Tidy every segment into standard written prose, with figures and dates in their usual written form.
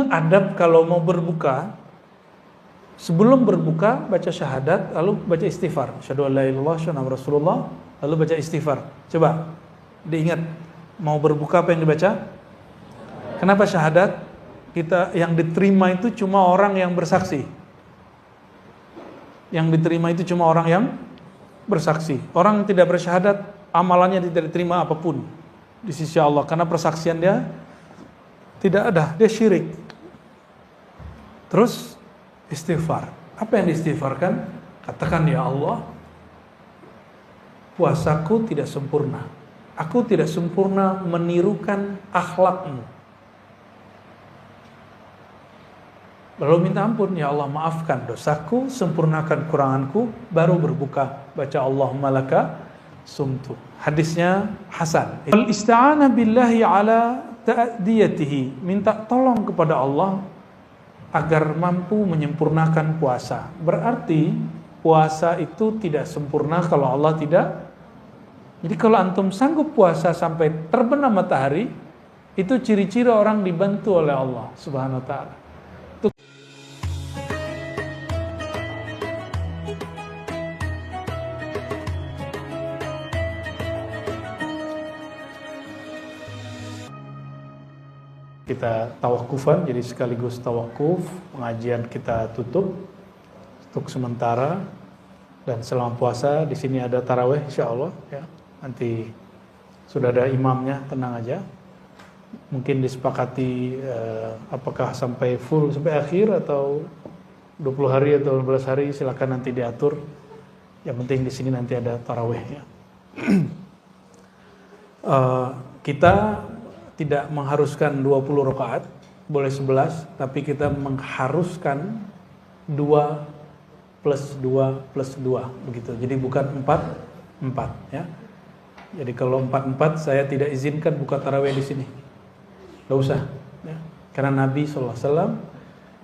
Ini adab kalau mau berbuka. Sebelum berbuka baca syahadat, lalu baca istighfar. Asyhadu an la ilaha illallah, asyhadu anna Rasulullah, lalu baca istighfar. Coba diingat, mau berbuka apa yang dibaca? Kenapa syahadat? Kita yang diterima itu cuma orang yang bersaksi. Yang diterima itu cuma orang yang bersaksi. Orang yang tidak bersyahadat, amalannya tidak diterima apapun di sisi Allah, karena persaksian dia tidak ada, dia syirik. Terus istighfar. Apa yang diistighfarkan? Katakan, ya Allah, puasaku tidak sempurna. Aku tidak sempurna menirukan akhlakmu. Lalu minta ampun, ya Allah maafkan dosaku, sempurnakan kuranganku, baru berbuka. Baca Allahumma laka sumtu. Hadisnya hasan. Al-isti'anah billahi ala ta'diyatihi. Minta tolong kepada Allah agar mampu menyempurnakan puasa. Berarti puasa itu tidak sempurna kalau Allah tidak. Jadi kalau antum sanggup puasa sampai terbenam matahari, itu ciri-ciri orang dibantu oleh Allah Subhanahu wa taala. Kita tawakufan, jadi sekaligus tawakuf, pengajian kita tutup untuk sementara, dan selama puasa di sini ada tarawih insyaallah ya. Nanti sudah ada imamnya, tenang aja. Mungkin disepakati apakah sampai full sampai akhir atau 20 hari atau 15 hari, silakan nanti diatur. Yang penting di sini nanti ada tarawih ya. Kita tidak mengharuskan 20 rakaat, boleh 11, tapi kita mengharuskan 2 plus 2 plus 2 begitu. Jadi bukan 4 ya. Jadi kalau 4 saya tidak izinkan buka tarawih di sini. Enggak usah ya. Karena Nabi SAW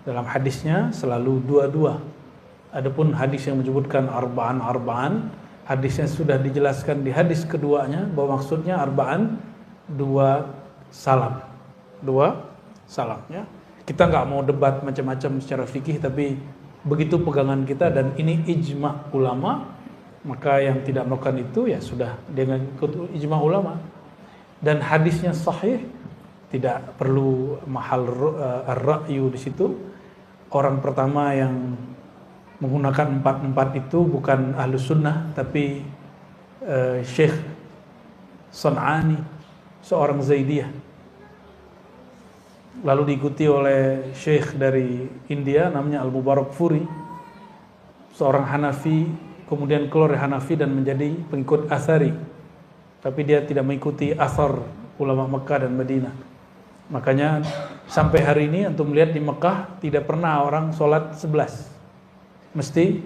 dalam hadisnya selalu 2. Adapun hadis yang menyebutkan arba'an, hadisnya sudah dijelaskan di hadis keduanya bahwa maksudnya arba'an 2 salam ya. Kita nggak mau debat macam-macam secara fikih, tapi begitu pegangan kita dan ini ijma ulama, maka yang tidak melakukan itu ya sudah dengan ikut ijma ulama. Dan hadisnya sahih, tidak perlu mahal ar-ra'yu di situ. Orang pertama yang menggunakan 4 itu bukan ahlus sunnah, tapi Syekh San'ani, seorang Zaidiyah. Lalu diikuti oleh Syekh dari India namanya Al-Mubarakfuri, seorang Hanafi, kemudian keluar dari Hanafi dan menjadi pengikut Athari. Tapi dia tidak mengikuti athar ulama Mekah dan Madinah. Makanya sampai hari ini antum melihat di Mekah tidak pernah orang sholat 11. Mesti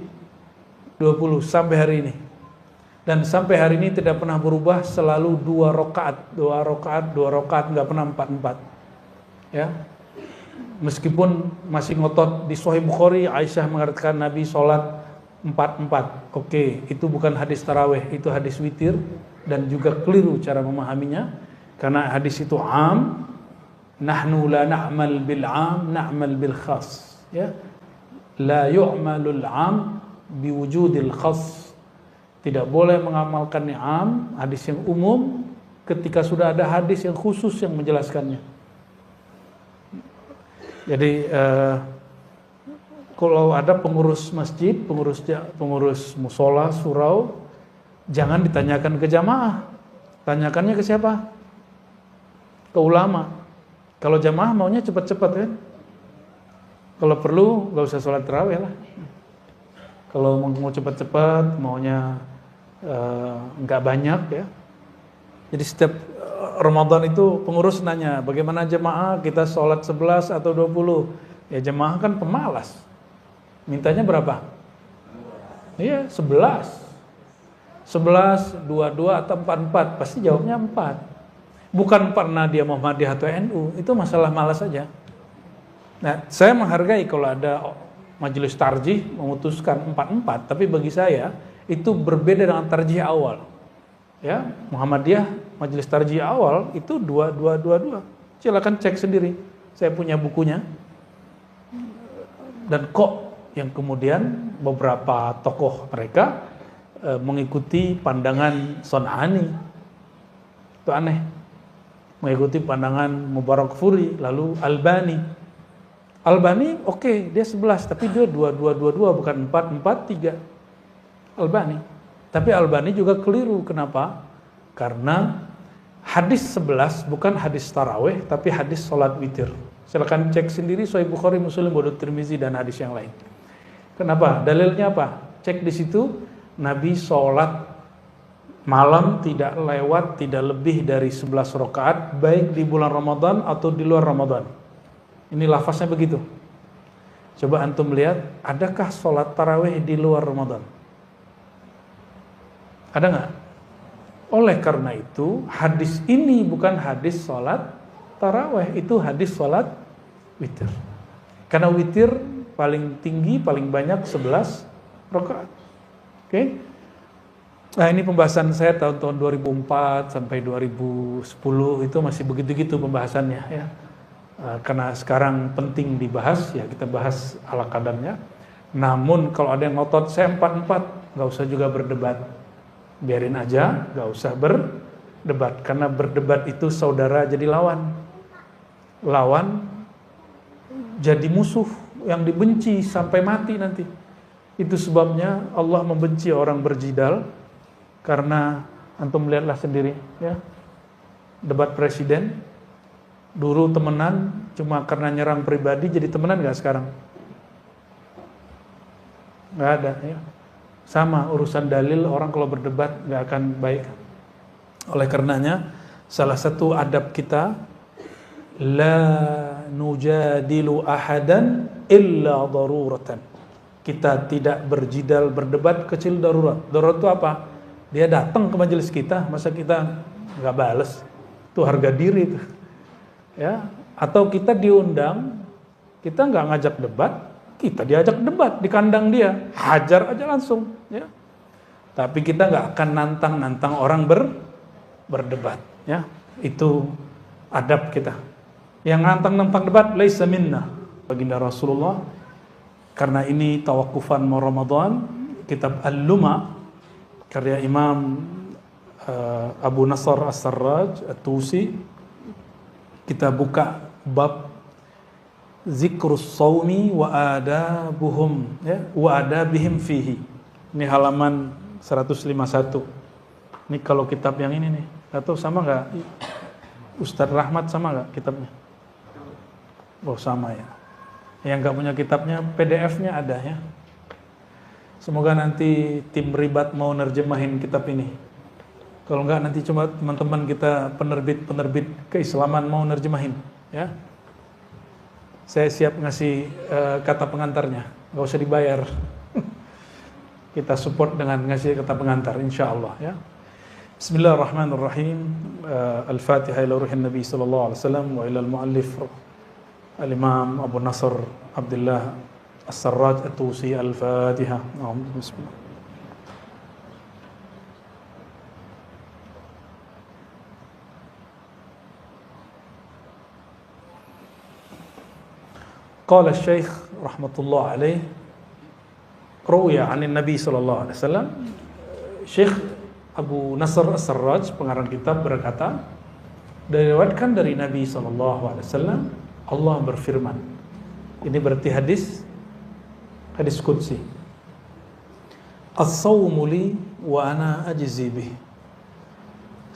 20 sampai hari ini. Dan sampai hari ini tidak pernah berubah, selalu 2 rakaat, nggak pernah 4. Ya, meskipun masih ngotot di Sahih Bukhari, Aisyah mengatakan Nabi sholat 4. Oke, itu bukan hadis tarawih, itu hadis witir, dan juga keliru cara memahaminya, karena hadis itu am, nahnu la na'mal bil am, na'mal bil khas. Ya, la yu'malul am biwujudil khas. Tidak boleh mengamalkan am, hadis yang umum, ketika sudah ada hadis yang khusus yang menjelaskannya. Jadi kalau ada pengurus masjid, pengurus musola, surau, jangan ditanyakan ke jamaah, tanyakannya ke siapa? Ke ulama. Kalau jamaah maunya cepat-cepat kan? Kalau perlu nggak usah sholat tarawih lah. Kalau mau cepat-cepat, maunya nggak banyak ya. Jadi setiap Ramadan itu pengurus nanya, bagaimana jemaah kita sholat 11 atau 20? Ya jemaah kan pemalas. Mintanya berapa? Iya, 11. 11, 22 atau 44, pasti jawabnya 4. Bukan karena dia Muhammadiyah atau NU, itu masalah malas saja. Nah, saya menghargai kalau ada majelis tarjih memutuskan 4, tapi bagi saya itu berbeda dengan tarjih awal. Ya, Muhammadiyah majelis tarjih awal itu 2. Silakan cek sendiri. saya punya bukunya. Dan kok yang kemudian beberapa tokoh mereka mengikuti pandangan Son'ani. Itu aneh. Mengikuti pandangan Mubarakfuri, lalu Albani. Albani oke, dia 11, tapi dia 2 bukan 4 3. Albani. Tapi Albani juga keliru. Kenapa? Karena hadis 11 bukan hadis tarawih, tapi hadis sholat witir. Silakan cek sendiri Sahih Bukhari, Muslim, Abu Daud, Tirmizi dan hadis yang lain. Kenapa? Dalilnya apa? Cek di situ, Nabi sholat malam tidak lewat, tidak lebih dari 11 rakaat, baik di bulan Ramadan atau di luar Ramadan. Ini lafaznya begitu. Coba antum lihat, adakah sholat tarawih di luar Ramadan? Ada nggak? Oleh karena itu, hadis ini bukan hadis sholat tarawih, itu hadis sholat witir. Karena witir paling tinggi, paling banyak 11 rakaat. Oke? Nah, ini pembahasan saya tahun-tahun 2004 sampai 2010 itu masih begitu-gitu pembahasannya ya. Karena sekarang penting dibahas, ya kita bahas ala kadarnya. Namun kalau ada yang ngotot saya 4-4, nggak usah juga berdebat. Biarin aja, nggak usah berdebat. Karena berdebat itu saudara jadi lawan. Lawan jadi musuh yang dibenci sampai mati nanti. Itu sebabnya Allah membenci orang berjidal, karena antum lihatlah sendiri ya. Debat presiden dulu temenan cuma karena nyerang pribadi, jadi temenan nggak sekarang? Nggak ada ya. Sama urusan dalil, orang kalau berdebat nggak akan baik. Oleh karenanya salah satu adab kita, la nujadilu ahadan illa daruratan. Kita tidak berjidal, berdebat kecil darurat. Darurat itu apa? Dia datang ke majelis kita, masa kita nggak bales? Itu harga diri itu. Ya, atau kita diundang, kita nggak ngajak debat, kita diajak debat di kandang dia, hajar aja langsung. Ya. Tapi kita nggak akan nantang orang berdebat. Ya, itu adab kita. Yang nantang debat, laisa minna, baginda Rasulullah. Karena ini tawakufan mau Ramadan, kitab Al-Luma karya Imam Abu Nasr As-Sarraj At-Tusi, kita buka bab zikrus saumi wa adabuhum ya, wa adabihim fihi. Ini halaman 151. Ini kalau kitab yang ini nih, atau sama nggak? Ustadz Rahmat sama nggak kitabnya? Oh sama ya. Yang nggak punya kitabnya, PDF-nya ada ya. Semoga nanti tim ribat mau nerjemahin kitab ini. Kalau nggak nanti cuma teman-teman kita penerbit keislaman mau nerjemahin ya. Saya siap ngasih kata pengantarnya, nggak usah dibayar. Kita support dengan ngasih kata pengantar, insya Allah ya. Bismillahirrahmanirrahim. Al-Fatihah ila ruhin Nabi sallallahu alaihi wasallam wa ila al-muallif Al-Imam Abu Nasr Abdullah As-Sarraj At-Tusi. Al-Fatihah. Bismillah. Qala Syekh rahmatullah alaih, ruya 'an Nabi sallallahu alaihi wasallam. Syekh Abu Nasr As-Sarraj pengarang kitab berkata, diriwayatkan dari Nabi sallallahu alaihi wasallam, Allah berfirman. Ini berarti hadis qudsi. As-sawmu li wa ana ajzi bih.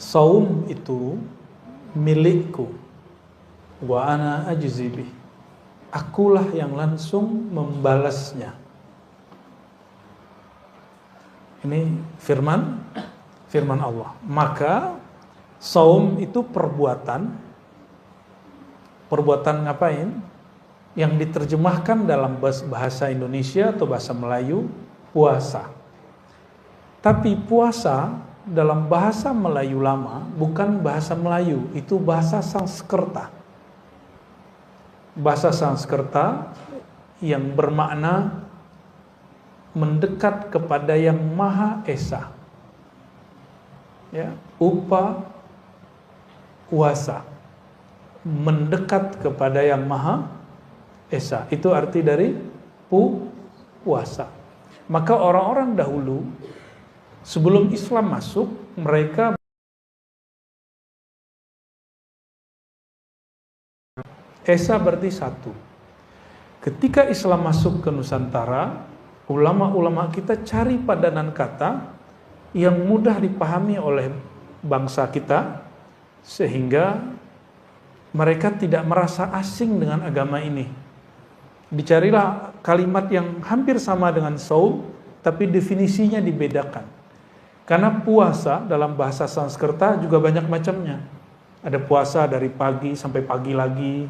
Saum itu milikku, wa ana ajzi bih. Akulah yang langsung membalasnya. Ini firman Allah. Maka saum itu perbuatan ngapain? Yang diterjemahkan dalam bahasa Indonesia atau bahasa Melayu, puasa. Tapi puasa dalam bahasa Melayu lama bukan bahasa Melayu, itu bahasa Sanskerta. Bahasa Sanskerta yang bermakna mendekat kepada yang Maha Esa. Ya, upa kuasa. mendekat kepada yang Maha Esa. Itu arti dari puasa. Maka orang-orang dahulu sebelum Islam masuk, mereka Esa berarti satu. Ketika Islam masuk ke Nusantara, ulama-ulama kita cari padanan kata yang mudah dipahami oleh bangsa kita, sehingga mereka tidak merasa asing dengan agama ini. Dicarilah kalimat yang hampir sama dengan saum, tapi definisinya dibedakan. Karena puasa dalam bahasa Sanskerta juga banyak macamnya. Ada puasa dari pagi sampai pagi lagi,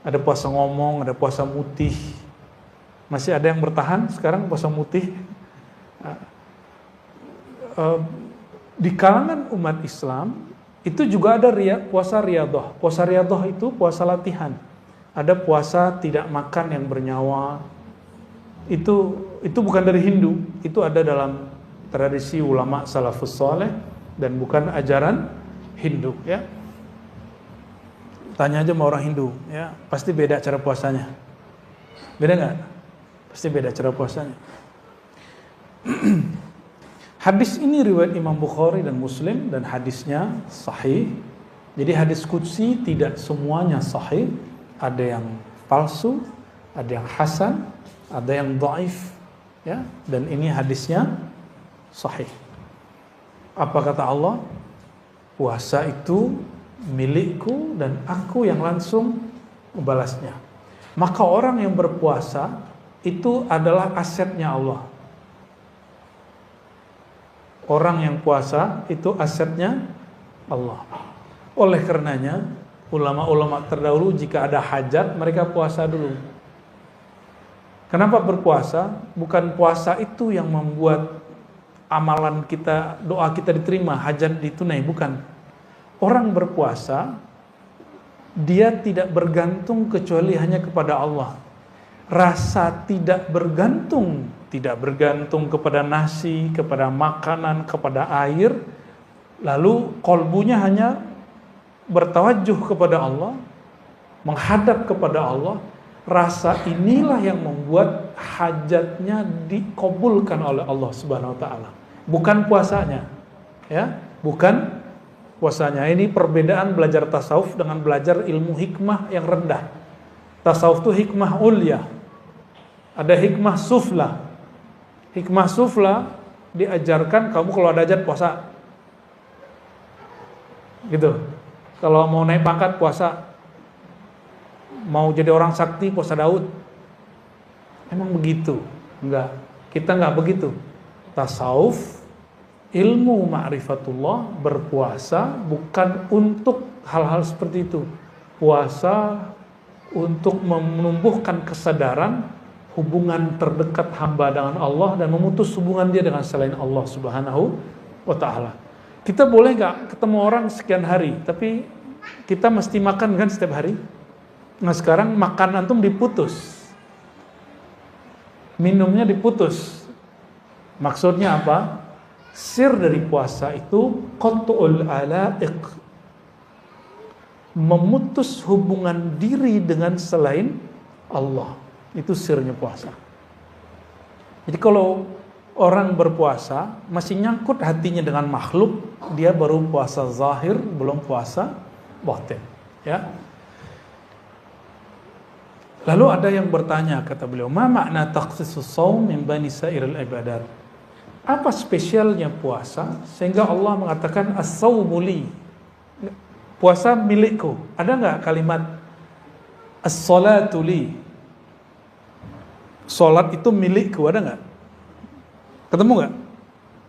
ada puasa ngomong, ada puasa mutih. Masih ada yang bertahan sekarang puasa mutih. Di kalangan umat Islam itu juga ada puasa riyadhah. Puasa riyadhah itu puasa latihan. Ada puasa tidak makan yang bernyawa. Itu bukan dari Hindu, itu ada dalam tradisi ulama salafus saleh dan bukan ajaran Hindu, ya. Tanya aja sama orang Hindu, ya, pasti beda cara puasanya. Beda nggak? Pasti beda cara puasanya. Hadis ini riwayat Imam Bukhari dan Muslim dan hadisnya sahih. Jadi hadis qudsi tidak semuanya sahih. Ada yang palsu, ada yang hasan, ada yang dhaif, ya. Dan ini hadisnya sahih. Apa kata Allah? Puasa itu milikku dan aku yang langsung membalasnya. Maka orang yang berpuasa itu adalah asetnya Allah. Orang yang puasa itu asetnya Allah. Oleh karenanya, ulama-ulama terdahulu jika ada hajat, mereka puasa dulu. Kenapa berpuasa? Bukan puasa itu yang membuat amalan kita, doa kita diterima, hajat ditunai, bukan. Orang berpuasa, dia tidak bergantung kecuali hanya kepada Allah. Rasa tidak bergantung kepada nasi, kepada makanan, kepada air, lalu kolbunya hanya bertawajuh kepada Allah, menghadap kepada Allah. Rasa inilah yang membuat hajatnya dikabulkan oleh Allah Subhanahu wa taala. Bukan puasanya. Ya, bukan puasanya. Ini perbedaan belajar tasawuf dengan belajar ilmu hikmah yang rendah. Tasawuf itu hikmah ulya. Ada hikmah sufla. Hikmah sufla diajarkan kamu kalau ada hajat puasa. Gitu. Kalau mau naik pangkat puasa. Mau jadi orang sakti puasa Daud. Emang begitu? Enggak. Kita enggak begitu. Tasawuf, ilmu ma'rifatullah, berpuasa bukan untuk hal-hal seperti itu. Puasa untuk menumbuhkan kesadaran hubungan terdekat hamba dengan Allah dan memutus hubungan dia dengan selain Allah Subhanahu wa ta'ala. Kita boleh gak ketemu orang sekian hari, tapi kita mesti makan kan setiap hari? Nah sekarang makan antum diputus, minumnya diputus. Maksudnya apa? Sir dari puasa itu qat'ul ala'iq, memutus hubungan diri dengan selain Allah. Itu sirnya puasa. Jadi kalau orang berpuasa masih nyangkut hatinya dengan makhluk, dia baru puasa zahir, belum puasa batin, ya. Lalu ada yang bertanya, kata beliau, ma makna takhsisus shaum min bani sa'iril ibadat? Apa spesialnya puasa sehingga Allah mengatakan as-shaumu li? Puasa milikku. Ada enggak kalimat as-salatu li? Salat itu milikku, ada enggak? Ketemu enggak?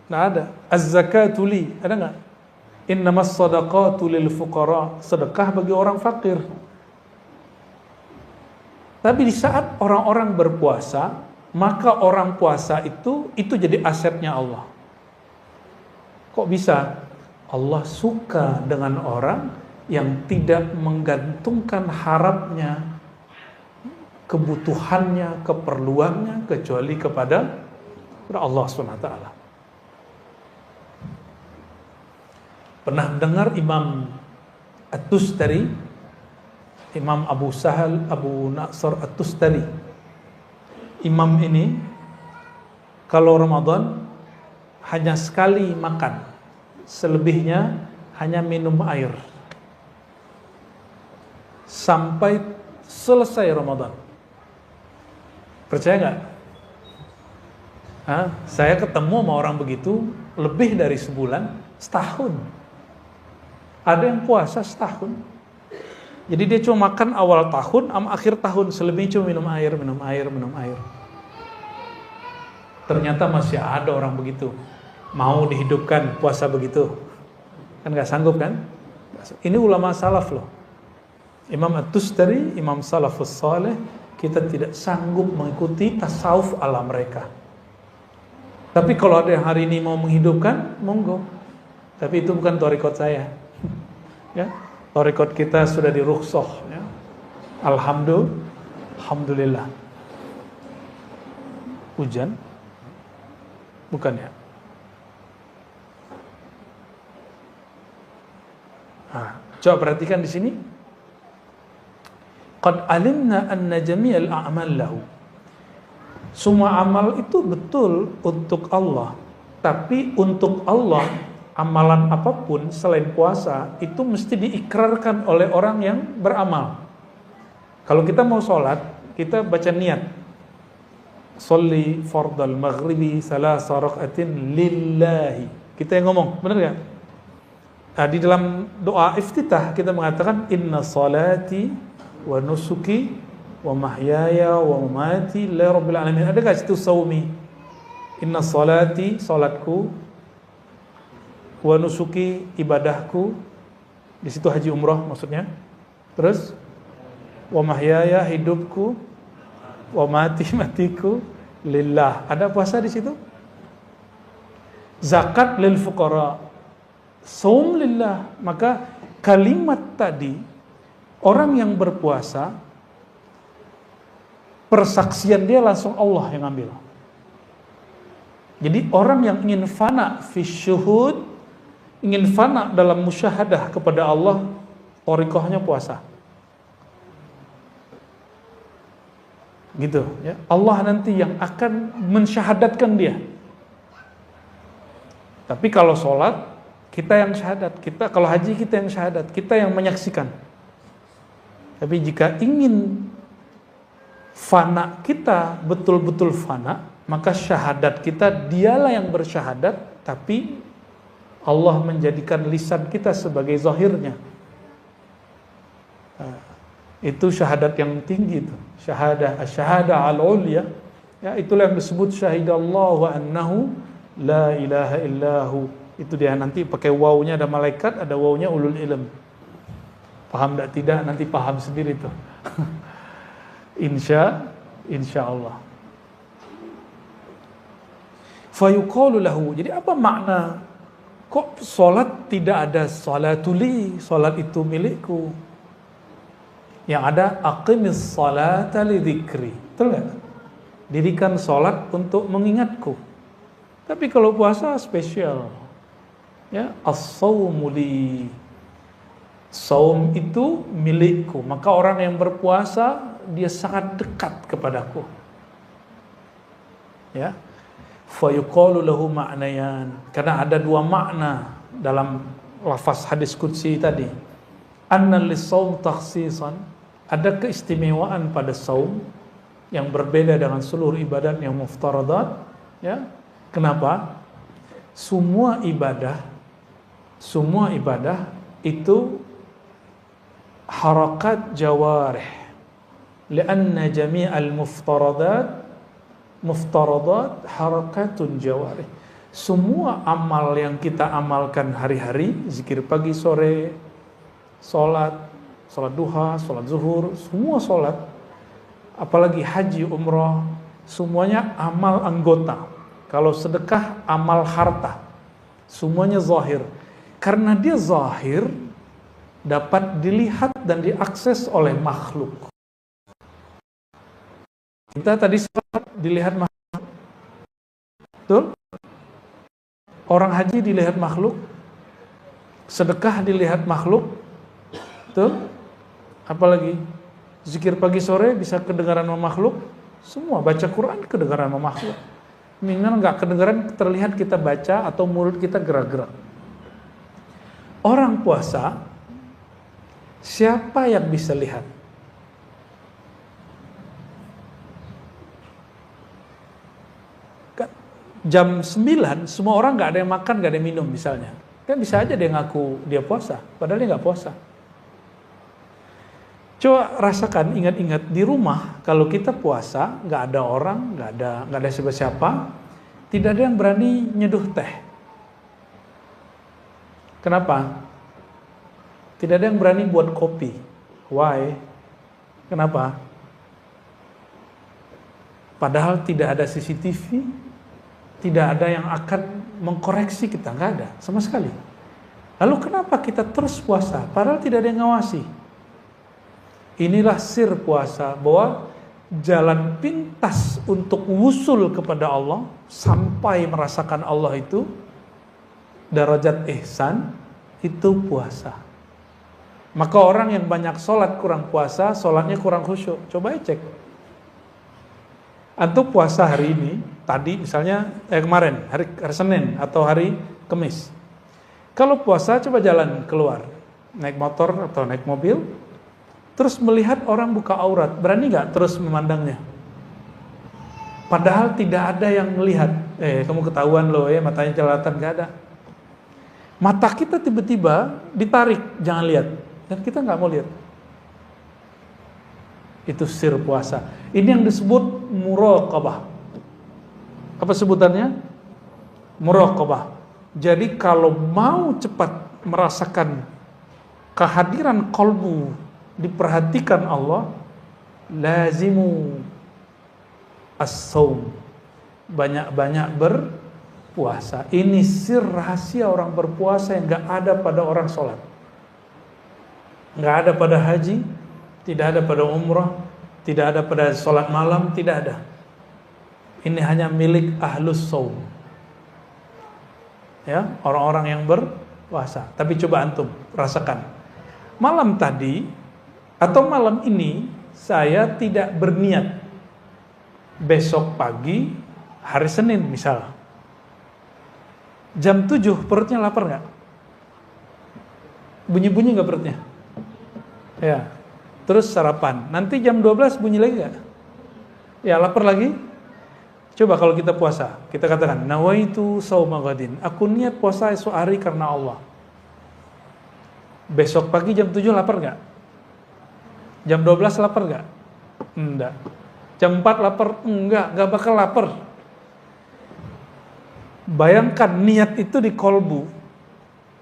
Enggak ada. Az-zakatu li, ada enggak? Innamas shadaqatu lil fuqara, sedekah bagi orang fakir. Tapi di saat orang-orang berpuasa, maka orang puasa itu jadi asetnya Allah. Kok bisa? Allah suka dengan orang yang tidak menggantungkan harapnya, kebutuhannya, keperluannya kecuali kepada Allah SWT. Pernah dengar Imam At-Tustari Imam Abu Sahal Abu Nasr At-Tustari. Imam ini kalau Ramadan hanya sekali makan, selebihnya hanya minum air sampai selesai Ramadan. Percaya nggak? Saya ketemu sama orang begitu lebih dari sebulan, setahun. Ada yang puasa setahun. Jadi dia cuma makan awal tahun sama akhir tahun, selebihnya cuma minum air, minum air, minum air. Ternyata masih ada orang begitu, mau dihidupkan puasa begitu, kan nggak sanggup kan? Ini ulama salaf loh, Imam At-Tustari, Imam Salafus Saleh. Kita tidak sanggup mengikuti tasawuf ala mereka. Tapi kalau ada yang hari ini mau menghidupkan, monggo. Tapi itu bukan thariqat saya. Ya, thariqat kita sudah dirukhsah. Ya. Alhamdulillah. Hujan? Bukan ya? Coba perhatikan di sini. Qad alimna anna jami'al a'mal lahu. Semua amal itu betul untuk Allah. Tapi untuk Allah, amalan apapun selain puasa itu mesti diikrarkan oleh orang yang beramal. Kalau kita mau sholat, kita baca niat. Sholli fardal maghribi salasa raka'atin lillahi. Kita yang ngomong, benar gak? Di dalam doa iftitah kita mengatakan inna salati wa nusuki wa mahyaya wa mamati lillahi rabbil alamin. Ada enggak situ saumi? Inna salati, salatku, wa nusuki, ibadahku. Di situ haji umrah maksudnya. Terus wa mahyaya, hidupku, wa mati, matiku lillah. Ada puasa di situ? Zakat lil fuqara, saum lillah. Maka kalimat tadi, orang yang berpuasa, persaksian dia langsung Allah yang ambil. Jadi orang yang ingin fana fi syuhud, ingin fana dalam musyahadah kepada Allah, thariqahnya puasa. Gitu ya. Allah nanti yang akan mensyahadatkan dia. Tapi kalau sholat, kita yang syahadat. Kalau haji kita yang syahadat, kita yang menyaksikan. Tapi jika ingin fana kita betul-betul fana, maka syahadat kita dialah yang bersyahadat, tapi Allah menjadikan lisan kita sebagai zahirnya. Itu syahadat yang tinggi itu. Syahadah al-ulya. Ya, itulah yang disebut syahidallahu annahu la ilaha illahu. Itu dia nanti pakai wawunya ada malaikat, ada wawunya ulul ilm. Paham tidak? Nanti paham sendiri tuh. Insya Allah. Fayuqalu lahu. Jadi apa makna? Kok solat tidak ada salatuli? Solat itu milikku. Yang ada aqimis salata li dzikri. Betul enggak? Dirikan solat untuk mengingatku. Tapi kalau puasa spesial. Ya, as-shaumu li. Saum itu milikku. Maka orang yang berpuasa dia sangat dekat kepadaku. Ya. Fa yuqalu lahu ma'nayan. Karena ada dua makna dalam lafaz hadis qudsi tadi. Anna lis-shaum takhsisan. Ada keistimewaan pada saum yang berbeda dengan seluruh ibadat yang muftaradat. Ya. Kenapa? Semua ibadah itu harakat jawarih. Lianna jami'al muftaradat harakatun jawarih. Semua amal yang kita amalkan hari-hari, zikir pagi sore, salat duha, salat zuhur, semua salat, apalagi haji umrah, semuanya amal anggota. Kalau sedekah amal harta. Semuanya zahir. Karena dia zahir, dapat dilihat dan diakses oleh makhluk. Kita tadi dilihat makhluk. Betul? Orang haji dilihat makhluk. Sedekah dilihat makhluk. Betul? Apalagi zikir pagi sore bisa kedengaran sama makhluk, semua baca Quran kedengaran sama makhluk. Minimal nggak kedengaran, terlihat kita baca atau mulut kita gerak-gerak. Orang puasa, siapa yang bisa lihat? Jam 9 semua orang nggak ada yang makan, nggak ada yang minum misalnya, kan bisa aja dia ngaku dia puasa, padahal dia nggak puasa. Coba rasakan, ingat-ingat di rumah kalau kita puasa, nggak ada orang, nggak ada siapa-siapa, tidak ada yang berani nyeduh teh. Kenapa? Tidak ada yang berani buat kopi. Why? Kenapa? Padahal tidak ada CCTV, tidak ada yang akan mengkoreksi kita, nggak ada sama sekali. Lalu kenapa kita terus puasa? Padahal tidak ada yang ngawasi. Inilah sir puasa, bahwa jalan pintas untuk wusul kepada Allah, sampai merasakan Allah itu, darajat ihsan, itu puasa. Maka orang yang banyak sholat kurang puasa, sholatnya kurang khusyuk. Coba cek. Antum puasa hari ini, tadi misalnya kemarin hari Senin atau hari Kamis. Kalau puasa coba jalan keluar, naik motor atau naik mobil, terus melihat orang buka aurat, berani nggak terus memandangnya? Padahal tidak ada yang melihat. Kamu ketahuan loh ya, matanya jelalatan, nggak ada. Mata kita tiba-tiba ditarik, jangan lihat, dan kita nggak mau lihat. Itu sir puasa. Ini yang disebut muraqabah. Apa sebutannya? Muraqabah. Jadi kalau mau cepat merasakan kehadiran qalbu, diperhatikan Allah, lazimu as-saum, banyak-banyak berpuasa. Ini sir rahasia orang berpuasa yang gak ada pada orang sholat, gak ada pada haji, tidak ada pada umrah, tidak ada pada sholat malam, tidak ada. Ini hanya milik ahlus saum, ya, orang-orang yang berpuasa. Tapi coba antum rasakan, malam tadi atau malam ini saya tidak berniat besok pagi hari Senin misal, jam 7 perutnya lapar nggak? Bunyi-bunyi nggak perutnya? Ya. Terus sarapan, nanti jam 12 bunyi lagi nggak? Ya, lapar lagi. Coba kalau kita puasa, kita katakan nawaitu shauma ghadin, aku niat puasa esok hari karena Allah. Besok pagi jam 7 lapar nggak? Jam 12 lapar nggak? Enggak. Jam 4 lapar? Nggak bakal lapar. Bayangkan niat itu di kolbu,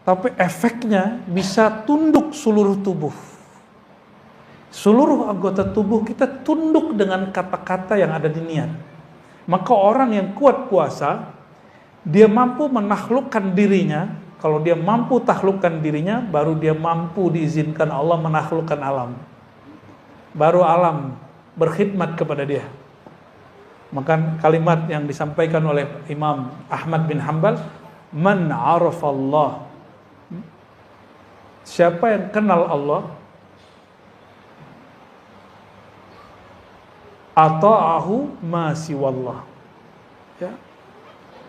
tapi efeknya bisa tunduk seluruh tubuh. Seluruh anggota tubuh kita tunduk dengan kata-kata yang ada di niat. Maka orang yang kuat puasa, dia mampu menaklukkan dirinya. Kalau dia mampu taklukkan dirinya, baru dia mampu diizinkan Allah menaklukkan alam. Baru alam berkhidmat kepada dia. Maka kalimat yang disampaikan oleh Imam Ahmad bin Hanbal, man arafallah, siapa yang kenal Allah, ata'ahu ma siwallah, ya,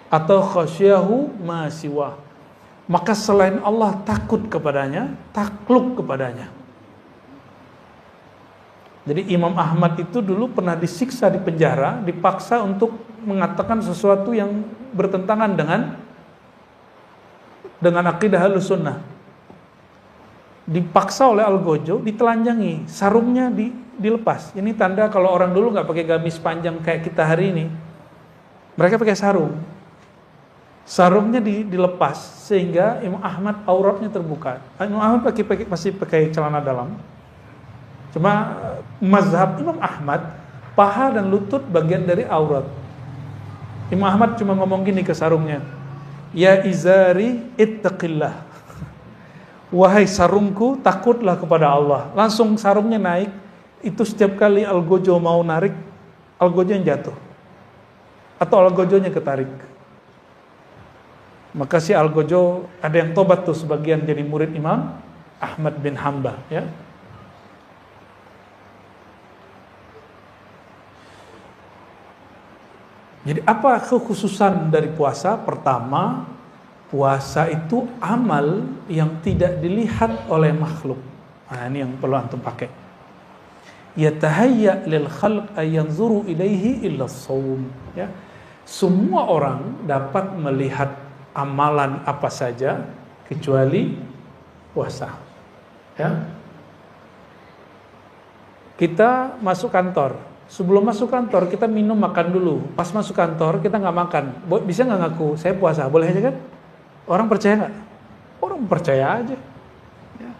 atau khasyahu ma siwah, maka selain Allah takut kepadanya, takluk kepadanya. Jadi Imam Ahmad itu dulu pernah disiksa di penjara, dipaksa untuk mengatakan sesuatu yang bertentangan dengan akidah Ahlussunnah. Dipaksa oleh Algojo, ditelanjangi, sarungnya dilepas. Ini tanda kalau orang dulu nggak pakai gamis panjang kayak kita hari ini, mereka pakai sarung. Sarungnya dilepas sehingga Imam Ahmad auratnya terbuka. Imam Ahmad masih pakai celana dalam. Cuma mazhab Imam Ahmad, paha dan lutut bagian dari aurat. Imam Ahmad cuma ngomong gini ke sarungnya, ya izari ittaqillah, wahai sarungku takutlah kepada Allah. Langsung sarungnya naik. Itu setiap kali Algojo mau narik, Algojo yang jatuh atau Algojonya ketarik. Maka si Algojo ada yang tobat tuh sebagian jadi murid Imam Ahmad bin Hanbal, ya. Jadi apa kekhususan dari puasa? Pertama, puasa itu amal yang tidak dilihat oleh makhluk. Nah, ini yang perlu antum pakai. Yatahayya lil khalq ay yanzuru ilaihi illa shaum. Ya. Semua orang dapat melihat amalan apa saja kecuali puasa. Ya. Kita masuk kantor. Sebelum masuk kantor kita minum makan dulu. Pas masuk kantor kita nggak makan. Bisa nggak ngaku saya puasa? Boleh aja kan? Orang percaya nggak? Orang percaya aja. Ya.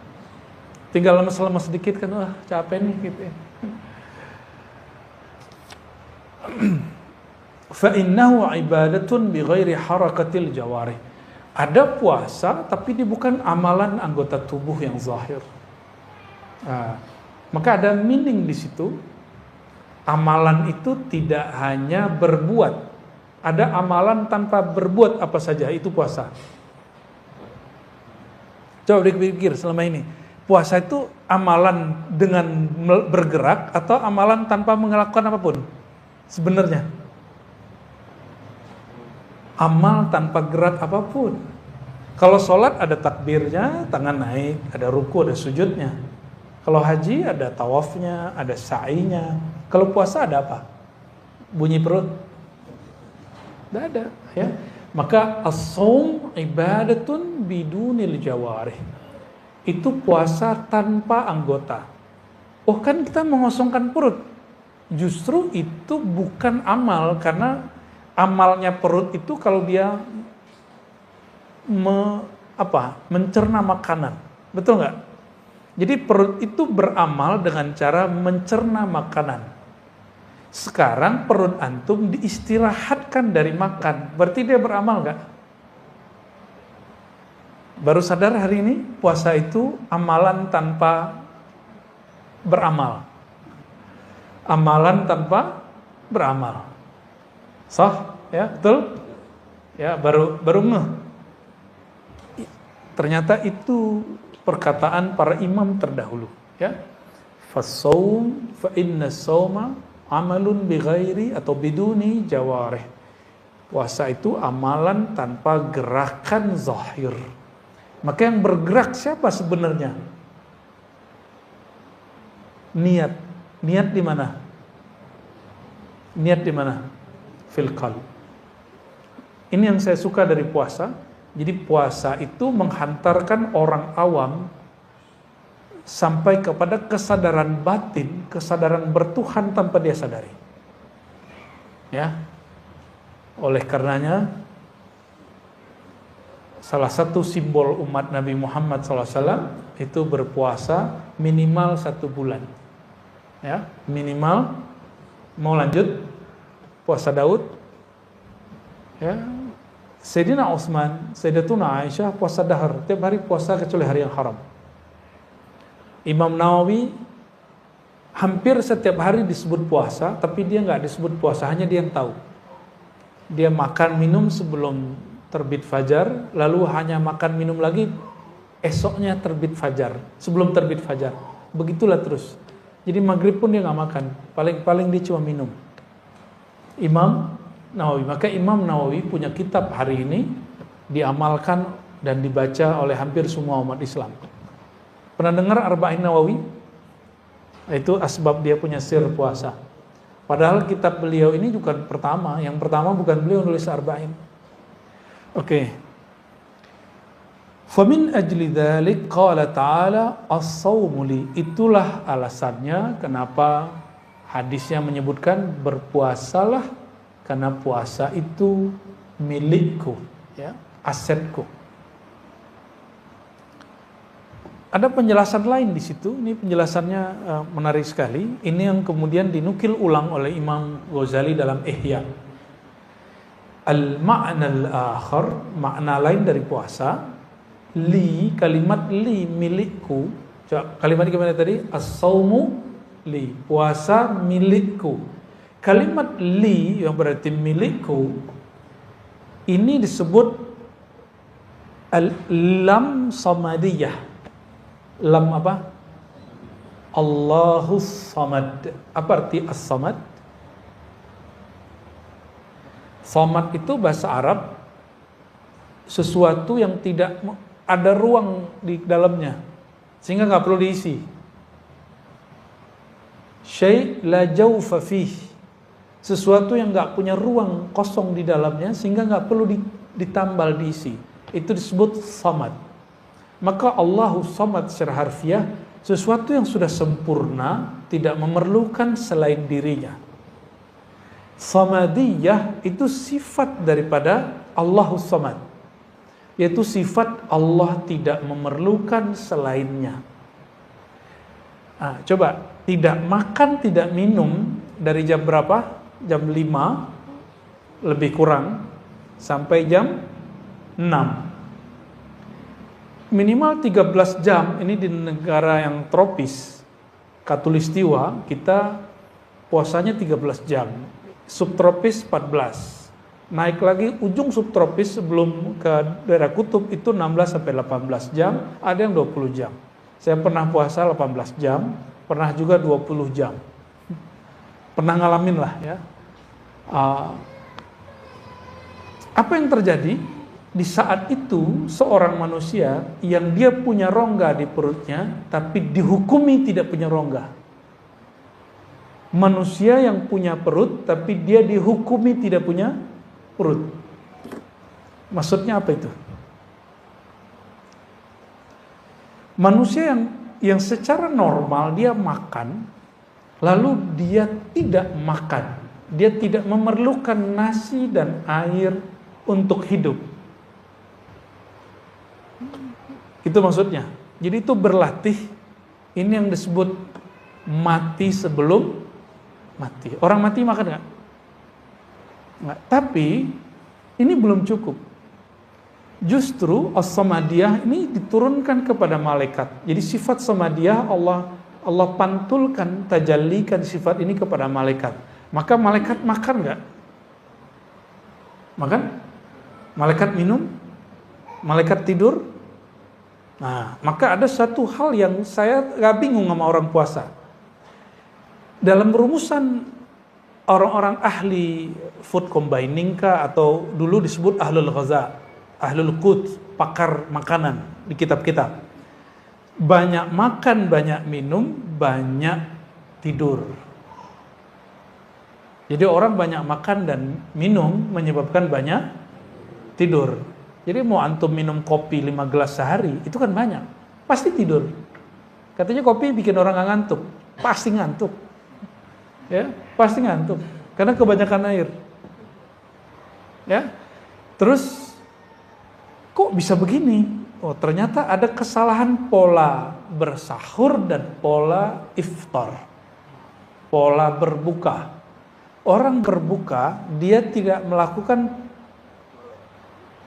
Tinggal lemes-lemes sedikit kan, wah capek nih gitu ya. Fa innahu ibadatun bi ghairi harakatil jawarih. Ada puasa tapi dia bukan amalan anggota tubuh yang zahir. Nah, maka ada meaning di situ. Amalan itu tidak hanya berbuat. Ada amalan tanpa berbuat apa saja, itu puasa. Coba dipikir selama ini. Puasa itu amalan dengan bergerak atau amalan tanpa melakukan apapun? Sebenarnya. Amal tanpa gerak apapun. Kalau sholat ada takbirnya, tangan naik, ada ruku, ada sujudnya. Kalau haji ada tawafnya, ada sa'inya. Kalau puasa ada apa? Bunyi perut? Tidak ada, ya. Maka as-shaum ibadatun bidunil jawarih. Itu puasa tanpa anggota. Oh kan kita mengosongkan perut. Justru itu bukan amal, karena amalnya perut itu kalau dia mencerna makanan. Betul nggak? Jadi perut itu beramal dengan cara mencerna makanan. Sekarang perut antum diistirahatkan dari makan. Berarti dia beramal nggak? Baru sadar hari ini puasa itu amalan tanpa beramal. Amalan tanpa beramal. Sah? Ya, betul? Ya, baru ngeh. Ternyata itu perkataan para imam terdahulu, ya. Fassaum fa inna sauma amalun bighairi atau biduni jawarih. Puasa itu amalan tanpa gerakan zahir. Maka yang bergerak siapa sebenarnya? Niat. Niat di mana? Niat di mana? Fil qalb. Ini yang saya suka dari puasa. Jadi puasa itu menghantarkan orang awam sampai kepada kesadaran batin, kesadaran bertuhan tanpa dia sadari. Ya. Oleh karenanya salah satu simbol umat Nabi Muhammad SAW itu berpuasa minimal 1 bulan. Ya, minimal. Mau lanjut puasa Daud? Ya. Sayyidina Utsman, Sayyidatuna Aisyah puasa dahar, tiap hari puasa kecuali hari yang haram. Imam Nawawi hampir setiap hari disebut puasa, tapi dia nggak disebut puasa, hanya dia yang tahu. Dia makan minum sebelum terbit fajar, lalu hanya makan minum lagi esoknya terbit fajar, sebelum terbit fajar. Begitulah terus. Jadi maghrib pun dia nggak makan, paling dia cuma minum. Imam Nawawi. Maka Imam Nawawi punya kitab hari ini diamalkan dan dibaca oleh hampir semua umat Islam. Pernah dengar Arba'in Nawawi? Itu asbab dia punya sir puasa. Padahal kitab beliau ini bukan pertama. Yang pertama bukan beliau nulis Arba'in. Oke. Famin ajli dzalik qala ta'ala as-shaumu li. Itulah alasannya kenapa hadisnya menyebutkan berpuasalah, karena puasa itu milikku, ya, asetku. Ada penjelasan lain di situ. Ini penjelasannya menarik sekali. Ini yang kemudian dinukil ulang oleh Imam Ghazali dalam Ihya. Al-ma'na al-akhar, makna lain dari puasa, li, kalimat li, milikku. Kalimat gimana tadi? As-shaumu li, puasa milikku. Kalimat li yang berarti milikku ini disebut lam samadiyah. Lam apa? Allahus samad. Apa arti as-samad? Somad itu bahasa Arab sesuatu yang tidak ada ruang di dalamnya, sehingga nggak perlu diisi. Syai' la jawfa fih, sesuatu yang nggak punya ruang kosong di dalamnya sehingga nggak perlu ditambal diisi. Itu disebut samad. Maka Allahu samad secara harfiah sesuatu yang sudah sempurna, tidak memerlukan selain dirinya. Samadiyah itu sifat daripada Allahus samad, yaitu sifat Allah tidak memerlukan selainnya. Nah, coba, tidak makan, tidak minum dari jam berapa? Jam 5 lebih kurang sampai jam 6. Minimal 13 jam, ini di negara yang tropis, khatulistiwa, kita puasanya 13 jam. Subtropis 14. Naik lagi ujung subtropis sebelum ke daerah kutub itu 16 sampai 18 jam, ada yang 20 jam. Saya pernah puasa 18 jam, pernah juga 20 jam. Pernah ngalamin lah ya. Apa yang terjadi? Di saat itu seorang manusia yang dia punya rongga di perutnya tapi dihukumi tidak punya rongga. Manusia yang punya perut tapi dia dihukumi tidak punya perut. Maksudnya apa itu? Manusia yang secara normal dia makan, lalu dia tidak makan. Dia tidak memerlukan nasi dan air untuk hidup. Itu maksudnya. Jadi itu berlatih. Ini yang disebut mati sebelum mati. Orang mati makan nggak? Nggak. Tapi ini belum cukup. Justru as-samadiyah ini diturunkan kepada malaikat. Jadi sifat samadiyah Allah pantulkan, tajallikan sifat ini kepada malaikat. Maka malaikat makan nggak? Makan? Malaikat minum? Malaikat tidur? Nah, maka ada satu hal yang saya gak bingung sama orang puasa. Dalam rumusan orang-orang ahli food combining kah, atau dulu disebut ahlul ghaza, ahlul qut, pakar makanan di kitab-kitab. Banyak makan, banyak minum, banyak tidur. Jadi orang banyak makan dan minum menyebabkan banyak tidur. Jadi mau antum minum kopi 5 gelas sehari, itu kan banyak. Pasti tidur. Katanya kopi bikin orang nggak ngantuk. Pasti ngantuk. Ya, pasti ngantuk. Karena kebanyakan air. Ya. Terus, kok bisa begini? Oh, ternyata ada kesalahan pola bersahur dan pola iftar. Pola berbuka. Orang berbuka, dia tidak melakukan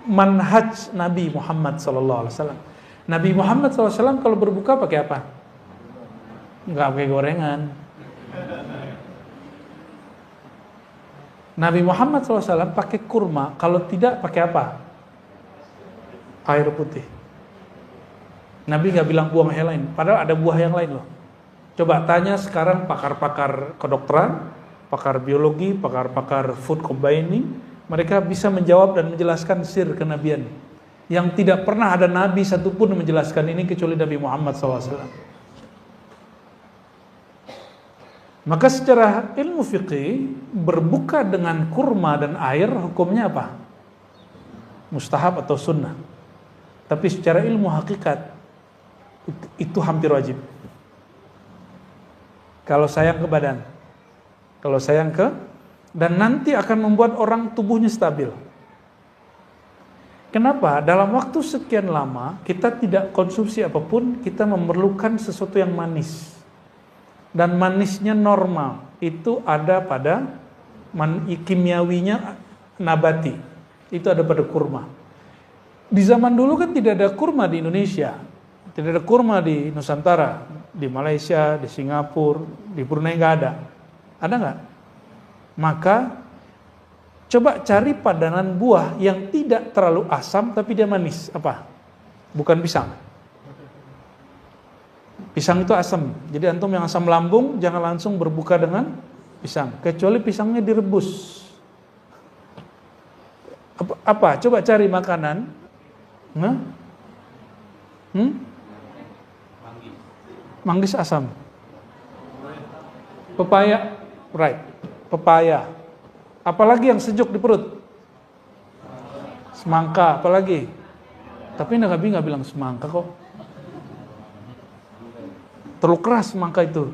manhaj Nabi Muhammad SAW. Nabi Muhammad SAW kalau berbuka pakai apa? Nggak pakai gorengan. Nabi Muhammad SAW pakai kurma, kalau tidak pakai apa? Air putih. Nabi nggak bilang buah yang lain, padahal ada buah yang lain loh. Coba tanya sekarang pakar-pakar kedokteran, pakar biologi, pakar-pakar food combining, mereka bisa menjawab dan menjelaskan sir kenabian yang tidak pernah ada nabi satupun menjelaskan ini kecuali Nabi Muhammad SAW. Maka secara ilmu fikih, berbuka dengan kurma dan air hukumnya apa? Mustahab atau sunnah. Tapi secara ilmu hakikat itu hampir wajib. Kalau sayang ke badan, kalau sayang ke, dan nanti akan membuat orang tubuhnya stabil. Kenapa? Dalam waktu sekian lama kita tidak konsumsi apapun, kita memerlukan sesuatu yang manis. Dan manisnya normal. Itu ada pada kimiawinya nabati. Itu ada pada kurma. Di zaman dulu kan tidak ada kurma di Indonesia. Tidak ada kurma di Nusantara, di Malaysia, di Singapura, di Brunei nggak ada. Ada nggak? Maka coba cari padanan buah yang tidak terlalu asam tapi dia manis. Apa? Bukan pisang. Pisang itu asam. Jadi antum yang asam lambung jangan langsung berbuka dengan pisang. Kecuali pisangnya direbus. Apa? Coba cari makanan. Hah? Manggis asam. Pepaya, right. Pepaya. Apalagi yang sejuk di perut? Semangka, apalagi? Tapi Nabi nggak bilang semangka kok. Terlalu keras semangka itu.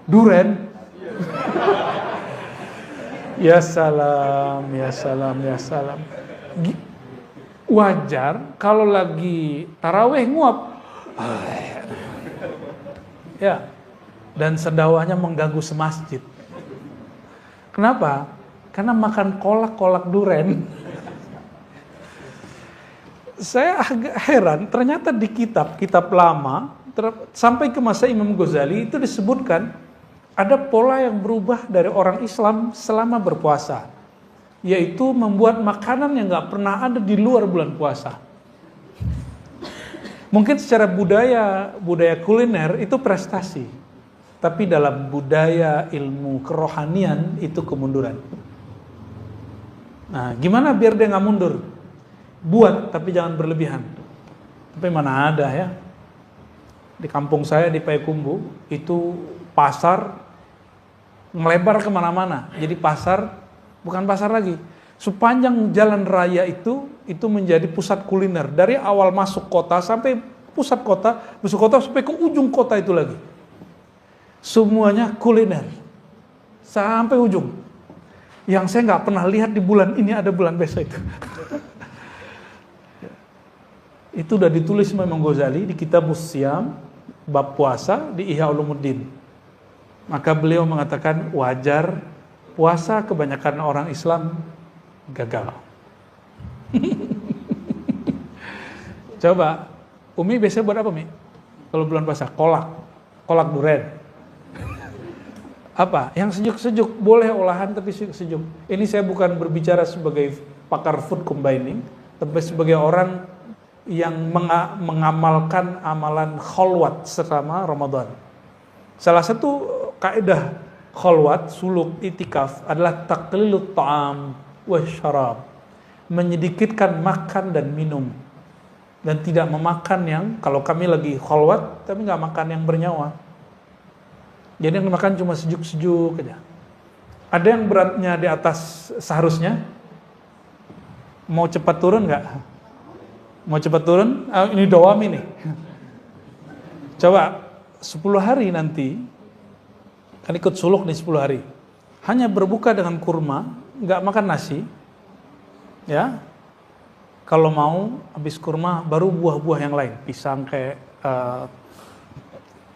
Duren. Ya salam, ya salam, ya salam. Wajar kalau lagi taraweh nguap. Ya. Dan sendawanya mengganggu semasjid. Kenapa? Karena makan kolak-kolak duren. Saya agak heran, ternyata di kitab lama, sampai ke masa Imam Ghazali itu disebutkan ada pola yang berubah dari orang Islam selama berpuasa, yaitu membuat makanan yang nggak pernah ada di luar bulan puasa. Mungkin secara budaya kuliner itu prestasi, tapi dalam budaya ilmu kerohanian itu kemunduran. Nah, gimana biar dia nggak mundur? Buat, tapi jangan berlebihan. Tapi mana ada ya? Di kampung saya di Payakumbuh itu pasar melebar kemana-mana. Jadi pasar bukan pasar lagi. Sepanjang jalan raya itu menjadi pusat kuliner. Dari awal masuk kota sampai pusat kota sampai ke ujung kota itu lagi. Semuanya kuliner sampai ujung. Yang saya nggak pernah lihat di bulan ini ada bulan besok itu. Itu udah ditulis Imam Ghazali di kitab Musyam bab puasa di Ihya Ulumuddin. Maka beliau mengatakan wajar puasa kebanyakan orang Islam gagal. Coba, Umi biasanya buat apa, Mi? Kalau bulan puasa, kolak duren. Apa? Yang sejuk-sejuk, boleh olahan tapi sejuk. Ini saya bukan berbicara sebagai pakar food combining, tapi sebagai orang yang mengamalkan amalan kholwat selama Ramadan. Salah satu kaidah kholwat, suluk, itikaf adalah taqlilut ta'am wa syarab. Menyedikitkan makan dan minum. Dan tidak memakan yang, kalau kami lagi kholwat, tapi nggak makan yang bernyawa. Jadi yang dimakan cuma sejuk-sejuk aja. Ada yang beratnya di atas seharusnya? Mau cepat turun nggak? Mau cepat turun? Ini doam ini. Coba 10 hari nanti, kan ikut suluk nih 10 hari. Hanya berbuka dengan kurma, nggak makan nasi. Ya. Kalau mau habis kurma baru buah-buah yang lain, pisang kayak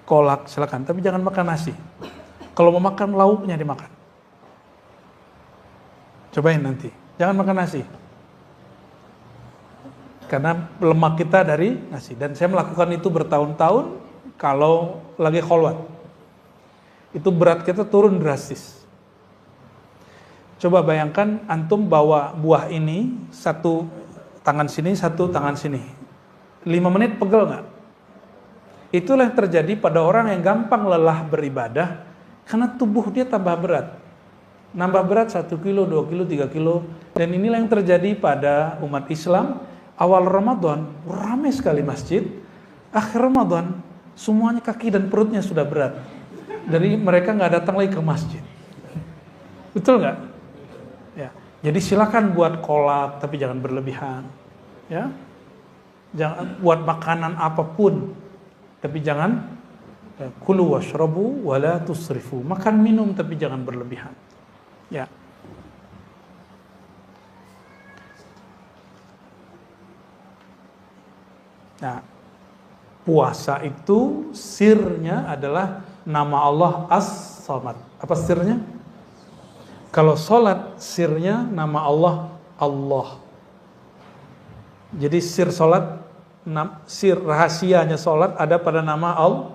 kolak silakan, tapi jangan makan nasi. Kalau mau makan lauknya dimakan. Cobain nanti, jangan makan nasi. Karena lemak kita dari nasi. Dan saya melakukan itu bertahun-tahun kalau lagi kholwat. Itu berat kita turun drastis. Coba bayangkan antum bawa buah ini, satu tangan sini, satu tangan sini. 5 menit pegel nggak? Itulah yang terjadi pada orang yang gampang lelah beribadah, karena tubuh dia tambah berat. Nambah berat 1 kilo, 2 kilo, 3 kilo. Dan inilah yang terjadi pada umat Islam. Awal Ramadan, ramai sekali masjid. Akhir Ramadan, semuanya kaki dan perutnya sudah berat. Dari mereka nggak datang lagi ke masjid. Betul nggak? Ya. Jadi silakan buat kolak, tapi jangan berlebihan. Ya. Jangan buat makanan apapun, tapi jangan kulu washrabu wala tusrifu. Makan minum tapi jangan berlebihan. Ya. Nah, puasa itu sirnya adalah nama Allah As-Samad. Apa sirnya? Kalau sholat, sirnya nama Allah Allah. Jadi sir sholat, sir rahasianya sholat ada pada nama Allah.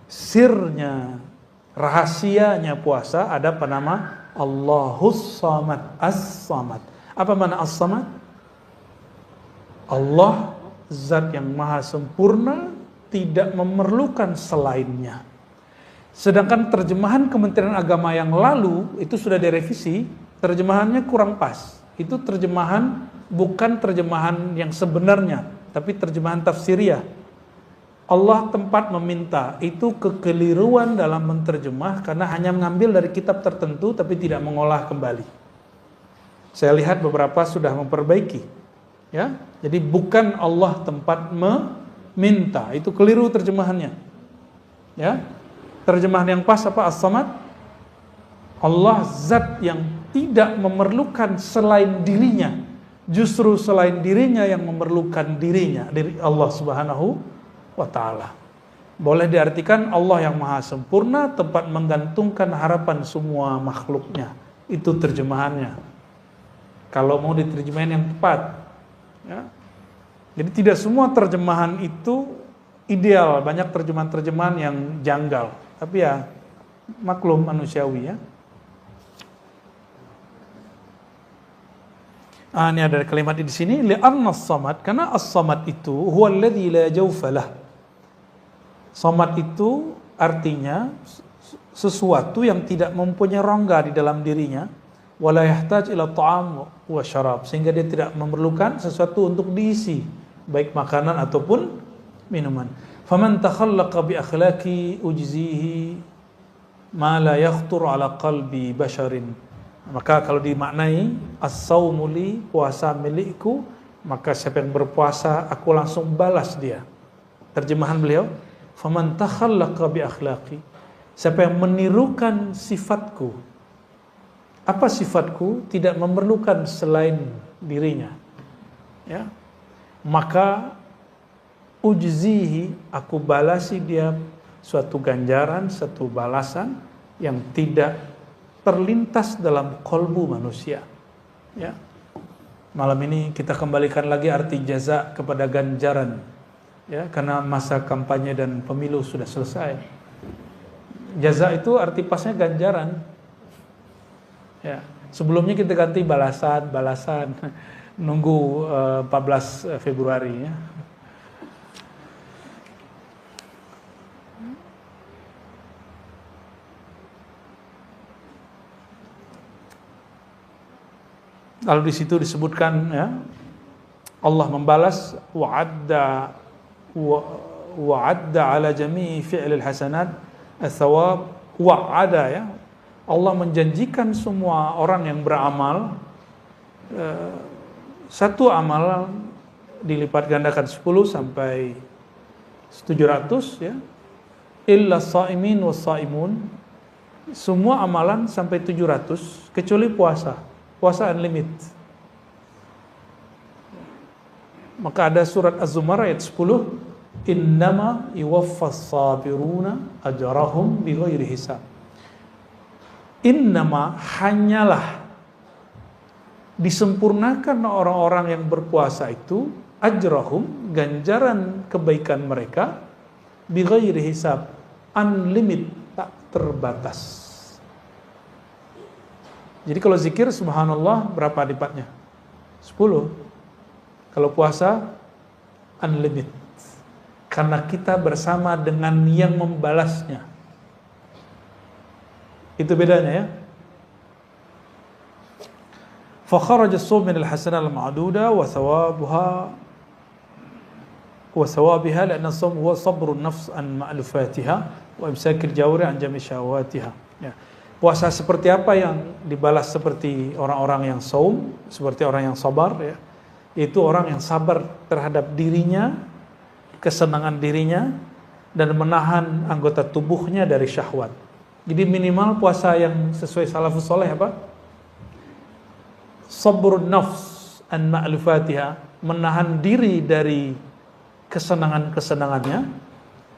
Sirnya, rahasianya puasa ada pada nama Allahus Samad, As-Samad. Apa makna As-Samad? Allah zat yang maha sempurna, tidak memerlukan selainnya. Sedangkan terjemahan Kementerian Agama yang lalu itu sudah direvisi, terjemahannya kurang pas. itu terjemahan bukan terjemahan yang sebenarnya, tapi terjemahan tafsiriyah. Allah tempat meminta, itu kekeliruan dalam menterjemah karena hanya mengambil dari kitab tertentu tapi tidak mengolah kembali. Saya lihat beberapa sudah memperbaiki. Ya, jadi bukan Allah tempat meminta, itu keliru terjemahannya. Ya, terjemahan yang pas apa? As-Samad. Allah zat yang tidak memerlukan selain dirinya, justru selain dirinya yang memerlukan dirinya, diri Allah Subhanahu wa ta'ala. Boleh diartikan Allah yang maha sempurna, tempat menggantungkan harapan semua makhluknya. Itu terjemahannya. Kalau mau diterjemahin yang tepat. Ya. Jadi tidak semua terjemahan itu ideal. Banyak terjemahan-terjemahan yang janggal. Tapi ya maklum manusiawi ya. Ini ada kalimat di sini, li'anna as-samad, karena as-samad itu huwa alladhi la jawfa lah. Samad itu artinya sesuatu yang tidak mempunyai rongga di dalam dirinya, wala yahtaj ila ta'am wa syarab, sehingga dia tidak memerlukan sesuatu untuk diisi, baik makanan ataupun minuman. Faman takhallaqa bi akhlaqi ujzihi ma la yakhtur ala qalbi basharin. Maka kalau dimaknai as-saumu li, puasa milikku, maka siapa yang berpuasa aku langsung balas dia. Terjemahan beliau, faman takhallaqa bi akhlaqi, siapa yang menirukan sifatku. Apa sifatku? Tidak memerlukan selain dirinya. Ya. Maka ujzihi, aku balasi dia suatu ganjaran, satu balasan yang tidak terlintas dalam kolbu manusia. Ya. Malam ini kita kembalikan lagi arti jaza kepada ganjaran. Ya, karena masa kampanye dan pemilu sudah selesai. Jaza itu arti pasnya ganjaran. Ya, sebelumnya kita ganti balasan. Nunggu 14 Februari ya. Lalu di situ disebutkan ya, Allah membalas wa'adda ala jami'i fi'lil hasanat as-thawab wa'ada ya. Allah menjanjikan semua orang yang beramal satu amal dilipat gandakan 10 sampai 700 ya. Illa sha'imin was shaimun, semua amalan sampai 700 kecuali puasa. Puasa unlimited. Maka ada surat Az-Zumar ayat 10, innama yuwaffas sabiruna ajrahum bighairi hisab. Innama, hanyalah disempurnakan orang-orang yang berpuasa itu ajrahum, ganjaran kebaikan mereka, bighairi hisab, unlimited, tak terbatas. Jadi kalau zikir subhanallah berapa lipatnya? 10. Kalau puasa unlimited. Karena kita bersama dengan yang membalasnya. Itu bedanya ya. Fa kharaja as-sawm min al-hasanah al-ma'duda wa thawabiha li'anna as-sawm huwa sabru an-nafs an ma'lufatiha wa imsak al-jawri an jami' syahawatiha. Ya. Puasa seperti apa yang dibalas seperti orang-orang yang saum, seperti orang yang sabar ya. Itu orang yang sabar terhadap dirinya, kesenangan dirinya, dan menahan anggota tubuhnya dari syahwat. Jadi minimal puasa yang sesuai salafus soleh apa? Sabrun nafs an ma'lufatiha, menahan diri dari kesenangan-kesenangannya.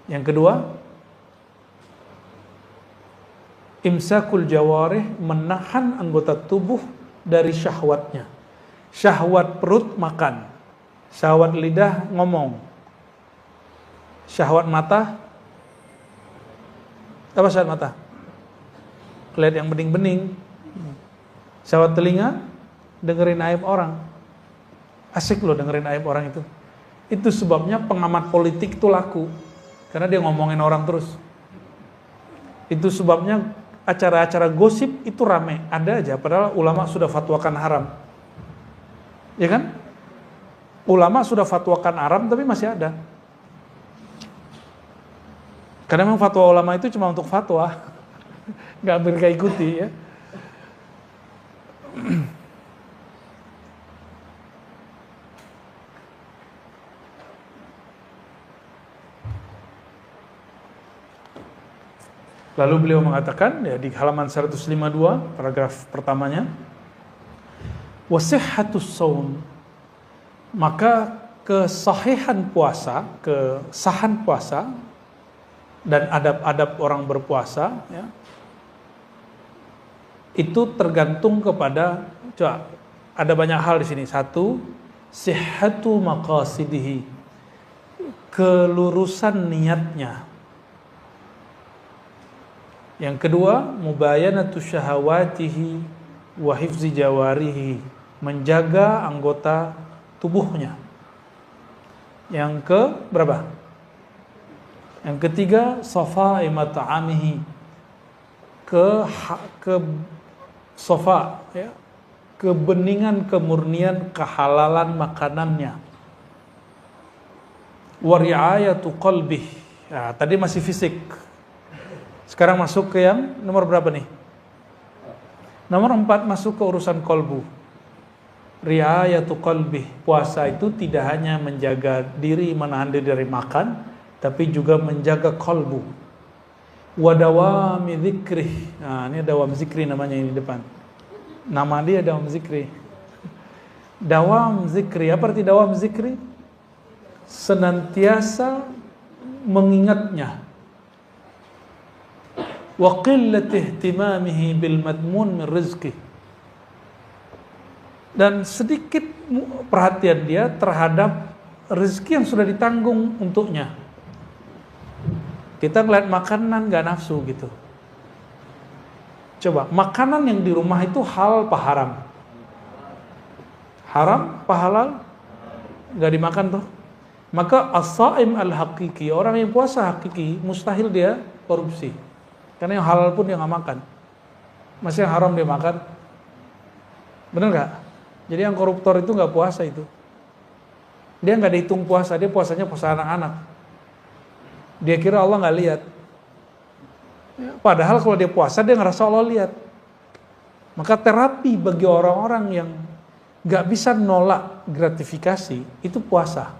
Yang kedua, imsakul jawarih, menahan anggota tubuh dari syahwatnya. Syahwat perut makan, syahwat lidah ngomong, syahwat mata apa? Syahwat mata lihat yang bening-bening, syahwat telinga dengerin aib orang. Asik loh dengerin aib orang itu. Itu sebabnya pengamat politik itu laku, karena dia ngomongin orang terus. Itu sebabnya acara-acara gosip itu rame, ada aja, padahal ulama sudah fatwakan haram. Ya kan? Ulama sudah fatwakan haram tapi masih ada. Karena memang fatwa ulama itu cuma untuk fatwa, nggak mereka ikuti ya. Lalu beliau mengatakan ya, di halaman 152 paragraf pertamanya, wasihhatus shaum, maka kesahihan puasa, kesahan puasa dan adab-adab orang berpuasa ya, itu tergantung kepada, coba, ada banyak hal di sini. Satu, sihhatu maqasidihi, kelurusan niatnya. Yang kedua, mubayanatu syahawatihi wa hifzi jawarihi, menjaga anggota tubuhnya. Yang ke berapa? Yang ketiga, safai mat'amihi, ke safa ya, kebeningan, kemurnian, kehalalan makanannya. Wa ri'ayatu qalbih. Ya, tadi masih fisik. Sekarang masuk ke yang nomor berapa nih? Nomor 4, masuk ke urusan kolbu. Ri'ayatu qalbih. Puasa itu tidak hanya menjaga diri, menahan diri dari makan, tapi juga menjaga kolbu. Wa dawami dzikrih. Nah, ini dawam zikri namanya ini di depan. Nama dia dawam zikri. Dawam zikri. Apa arti dawam zikri? Senantiasa mengingatnya. Wa qillati ihtimamihi bil madmun min rizqi, dan sedikit perhatian dia terhadap rezeki yang sudah ditanggung untuknya. Kita ngeliat makanan gak nafsu gitu. Coba, makanan yang di rumah itu halal apa haram? Haram apa halal? Gak dimakan tuh. Maka as-saim al-haqiqi, orang yang puasa hakiki, mustahil dia korupsi. Karena yang halal pun dia gak makan. Masih yang haram dia makan. Bener gak? Jadi yang koruptor itu gak puasa itu. Dia gak dihitung puasa, dia puasanya puasa anak-anak. Dia kira Allah gak lihat. Padahal kalau dia puasa, dia ngerasa Allah lihat. Maka terapi bagi orang-orang yang gak bisa nolak gratifikasi, itu puasa.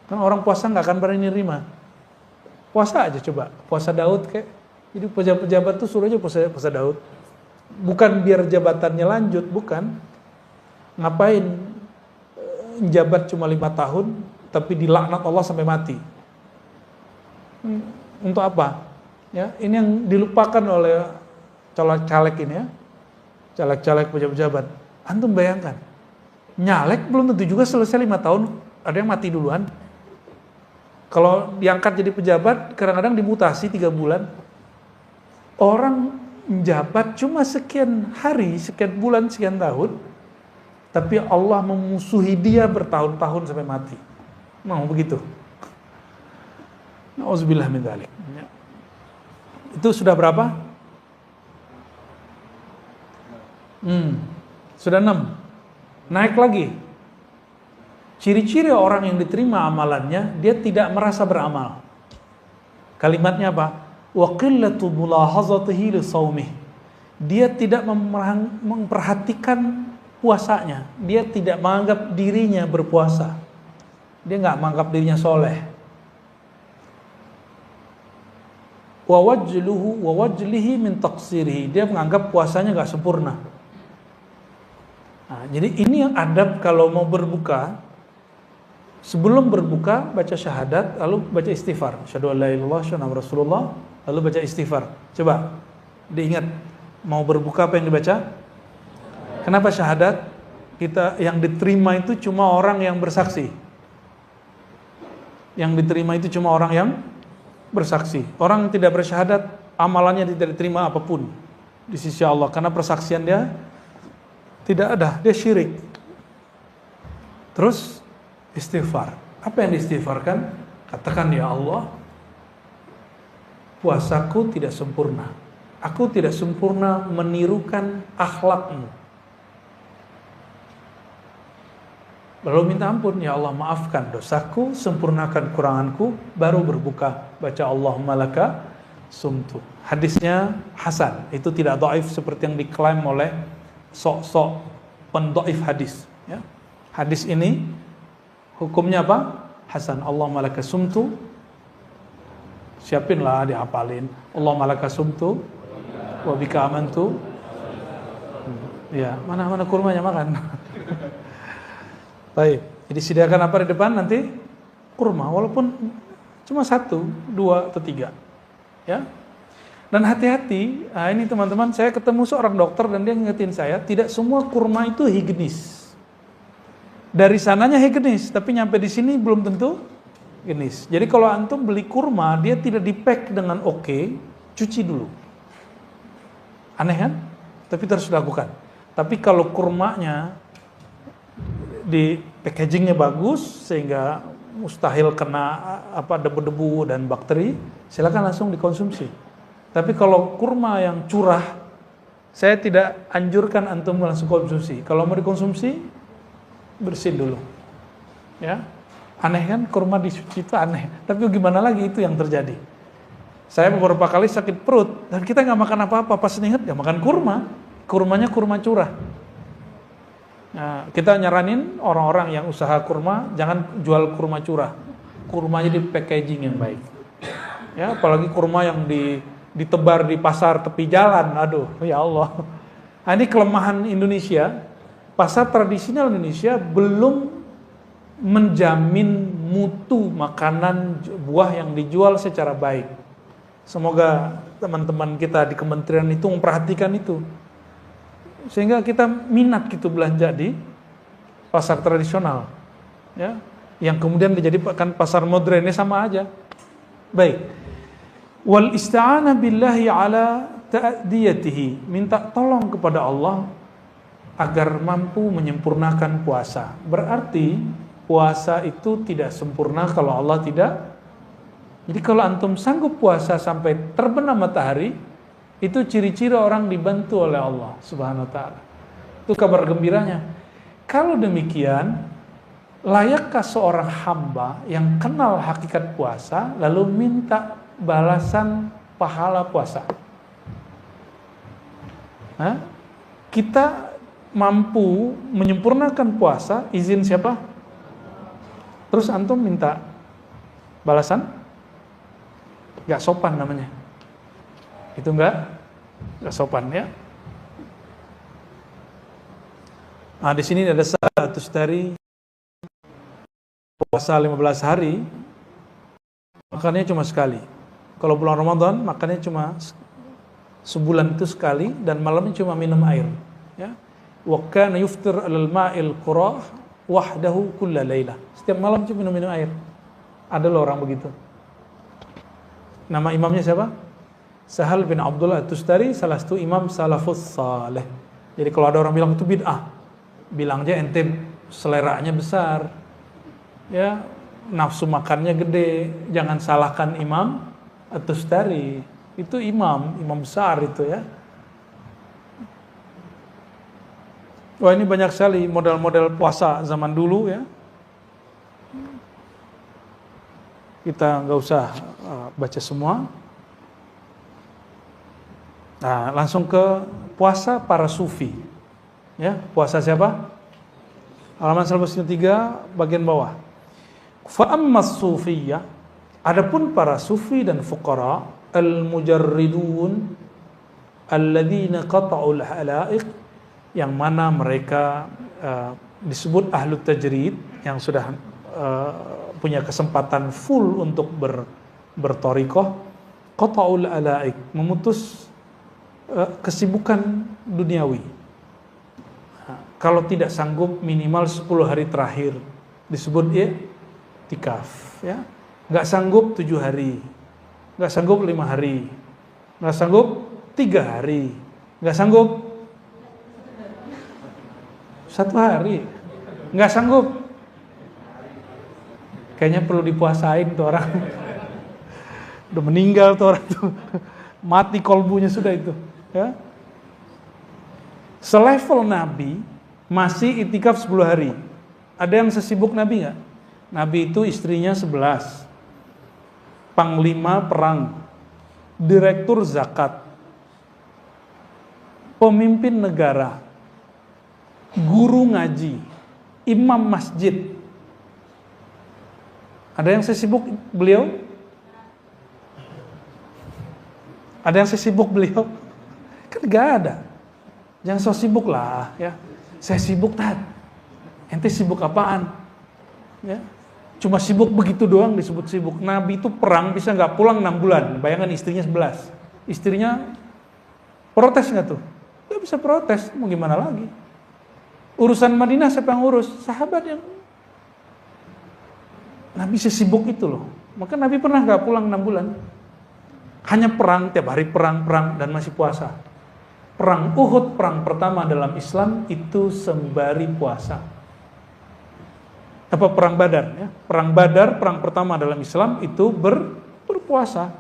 Karena orang puasa gak akan pernah nerima. Puasa aja coba, puasa Daud kayak. Jadi pejabat-pejabat tuh suruh aja puasa Daud. Bukan biar jabatannya lanjut, bukan. Ngapain jabat cuma 5 tahun, tapi dilaknat Allah sampai mati. Untuk apa? Ya, ini yang dilupakan oleh caleg-caleg ini ya. Caleg-caleg pejabat-pejabat. Antum bayangkan, nyalek belum tentu juga selesai 5 tahun, ada yang mati duluan. Kalau diangkat jadi pejabat, kadang-kadang dimutasi 3 bulan. Orang menjabat cuma sekian hari, sekian bulan, sekian tahun, tapi Allah memusuhi dia bertahun-tahun sampai mati. Mau begitu? Nauzubillah min dzalik. Itu sudah berapa? Sudah 6. Naik lagi. Ciri-ciri orang yang diterima amalannya, dia tidak merasa beramal. Kalimatnya apa? Wa qillatu mulahazatihi li shaumih. Dia tidak memperhatikan puasanya. Dia tidak menganggap dirinya berpuasa. Dia enggak menganggap dirinya soleh. Wa wajlihi min taqsirihi. Dia menganggap puasanya enggak sempurna. Nah, jadi ini yang adab kalau mau berbuka. Sebelum berbuka baca syahadat, lalu baca istighfar. Asyhadu an la ilaha illallah, asyhadu anna Rasulullah. Lalu baca istighfar. Coba diingat, mau berbuka apa yang dibaca? Kenapa syahadat? Kita yang diterima itu cuma orang yang bersaksi. Yang diterima itu cuma orang yang bersaksi. Orang yang tidak bersyahadat, amalannya tidak diterima apapun di sisi Allah, karena persaksian dia tidak ada, dia syirik. Terus istighfar. Apa yang diistighfarkan? Katakan, ya Allah, puasaku tidak sempurna. Aku tidak sempurna menirukan akhlakmu. Lalu minta ampun, ya Allah maafkan dosaku, sempurnakan kuranganku, baru berbuka. Baca Allahumma laka sumtu. Hadisnya hasan, itu tidak dhaif seperti yang diklaim oleh sok-sok pendhaif hadis. Ya. Hadis ini hukumnya apa? Hasan. Allahumma laka sumtu. Siapinlah dihafalin. Allahumma laka sumtu wa bika amantu. Ya, mana kurmanya makan. Baik, jadi sediakan apa di depan nanti? Kurma, walaupun cuma 1, 2, atau 3. Ya. Dan hati-hati, ini teman-teman, saya ketemu seorang dokter dan dia ngingetin saya, tidak semua kurma itu higienis. Dari sananya higienis, tapi nyampe di sini belum tentu higienis. Jadi kalau antum beli kurma, dia tidak di-pack dengan oke, cuci dulu. Aneh kan? Tapi terus dilakukan. Tapi kalau kurmanya di packagingnya bagus sehingga mustahil kena debu-debu dan bakteri, silakan langsung dikonsumsi. Tapi kalau kurma yang curah, saya tidak anjurkan antum langsung konsumsi. Kalau mau dikonsumsi, bersihin dulu. Ya, aneh kan, kurma disuci itu aneh. Tapi gimana lagi, itu yang terjadi. Saya beberapa kali sakit perut dan kita nggak makan apa-apa, pas ingat ya makan kurma. Kurmanya kurma curah. Nah, kita nyaranin orang-orang yang usaha kurma jangan jual kurma curah. Kurmanya di packaging yang baik. Ya, apalagi kurma yang ditebar di pasar tepi jalan. Aduh, ya Allah. Nah, ini kelemahan Indonesia. Pasar tradisional Indonesia belum menjamin mutu makanan buah yang dijual secara baik. Semoga teman-teman kita di kementerian itu memperhatikan itu. Sehingga kita minat gitu belanja di pasar tradisional, ya, yang kemudian dijadikan pasar modern, ini sama aja. Baik. Wal isti'anah billahi ala ta'diyatihi, minta tolong kepada Allah agar mampu menyempurnakan puasa. Berarti puasa itu tidak sempurna kalau Allah tidak. Jadi kalau antum sanggup puasa sampai terbenam matahari, itu ciri-ciri orang dibantu oleh Allah Subhanahu wa ta'ala. Itu kabar gembiranya. Kalau demikian, layakkah seorang hamba yang kenal hakikat puasa lalu minta balasan pahala puasa? Kita mampu menyempurnakan puasa, izin siapa? Terus antum minta balasan? Gak sopan namanya. Itu enggak sopan, ya. Nah, di sini ada status dari puasa 15 hari, makannya cuma sekali. Kalau bulan Ramadan, makannya cuma sebulan itu sekali, dan malamnya cuma minum air. Ya. Wa kana yuftir 'alal ma'il qurah wahdahu kulla lailah. Setiap malam cuma minum air. Ada loh orang begitu. Nama imamnya siapa? Sahal bin Abdullah At-Tustari, salah satu imam salafus saleh. Jadi kalau ada orang bilang itu bid'ah, bilang aja ente seleranya besar, ya, nafsu makannya gede, jangan salahkan imam At-Tustari. Itu imam besar itu, ya. Wah, ini banyak sekali model-model puasa zaman dulu, ya. Kita nggak usah baca semua. Nah, langsung ke puasa para sufi. Ya, puasa siapa? Halaman 103 bagian bawah. Fa ammas sufiyah, adapun para sufi dan fuqara, al-mujarridun alladzina qata'ul halaiq, yang mana mereka disebut ahlu tajrid, yang sudah punya kesempatan full untuk bertorikoh, qata'ul halaiq, memutus kesibukan duniawi. Kalau tidak sanggup minimal 10 hari terakhir disebut i'tikaf, ya. Nggak sanggup 7 hari, nggak sanggup 5 hari, nggak sanggup 3 hari, nggak sanggup 1 hari, nggak sanggup. Kayaknya perlu dipuasain tuh orang. Udah meninggal tuh orang tuh. Mati kolbunya sudah itu. Ya. Selevel Nabi masih itikaf 10 hari. Ada yang sesibuk Nabi nggak? Nabi itu istrinya 11, panglima perang, direktur zakat, pemimpin negara, guru ngaji, imam masjid. Ada yang sesibuk beliau? Ada yang sesibuk beliau? Kan gak ada. Jangan so sibuk lah ya. Saya sibuk ente sibuk apaan? Ya. Cuma sibuk begitu doang disebut sibuk. Nabi itu perang bisa nggak pulang 6 bulan. Bayangkan istrinya 11. Istrinya protes nggak tuh? Nggak bisa protes. Mau gimana lagi? Urusan Madinah siapa yang urus? Sahabat yang. Nabi sesibuk itu loh. Maka Nabi pernah nggak pulang 6 bulan. Hanya perang, tiap hari perang dan masih puasa. Perang Uhud, perang pertama dalam Islam itu sembari puasa. Apa perang Badar ya? Perang Badar, perang pertama dalam Islam itu berpuasa.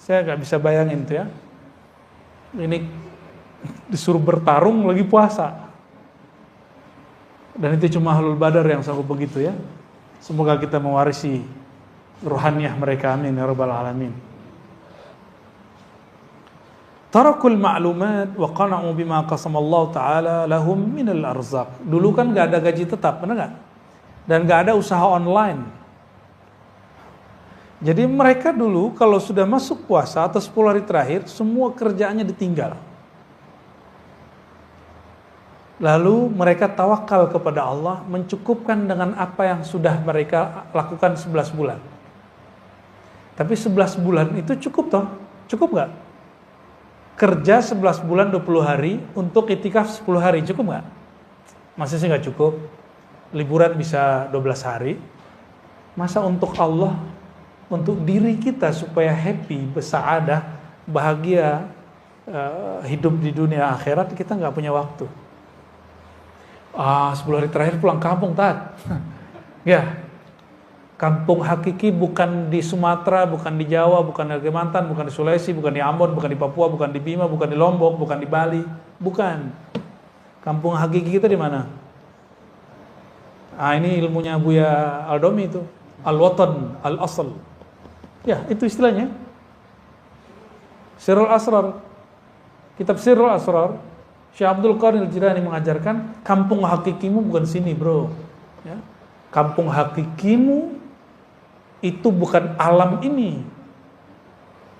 Saya nggak bisa bayangin tuh ya. Ini disuruh bertarung lagi puasa. Dan itu cuma Ahlul Badar yang sanggup begitu ya. Semoga kita mewarisi ruhaniyah mereka, amin ya rabbal alamin. Tarakul ma'lumat wa qana'u bima qasamallahu ta'ala lahum minal arzaq. Dulu kan gak ada gaji tetap, benar gak? Dan gak ada usaha online. Jadi mereka dulu kalau sudah masuk puasa atau 10 hari terakhir, semua kerjaannya ditinggal. Lalu mereka tawakal kepada Allah, mencukupkan dengan apa yang sudah mereka lakukan 11 bulan. Tapi 11 bulan itu cukup toh? Cukup gak? Kerja 11 bulan 20 hari untuk itikaf 10 hari, cukup nggak? Masa sih nggak cukup? Liburan bisa 12 hari. Masa untuk Allah, untuk diri kita supaya happy, bersaadah, bahagia, hidup di dunia akhirat, kita nggak punya waktu. 10 hari terakhir pulang kampung, ya. Kampung hakiki bukan di Sumatera, bukan di Jawa, bukan di Kalimantan, bukan di Sulawesi, bukan di Ambon, bukan di Papua, bukan di Bima, bukan di Lombok, bukan di Bali. Bukan. Kampung hakiki kita di mana? Ini ilmunya Buya Aldomi itu. Al-Watan, Al-Asl. Ya, itu istilahnya. Sirrul Asrar. Kitab Sirrul Asrar. Syekh Abdul Qadir Al-Jilani mengajarkan, kampung hakikimu bukan sini, bro. Ya. Kampung hakikimu itu bukan alam ini,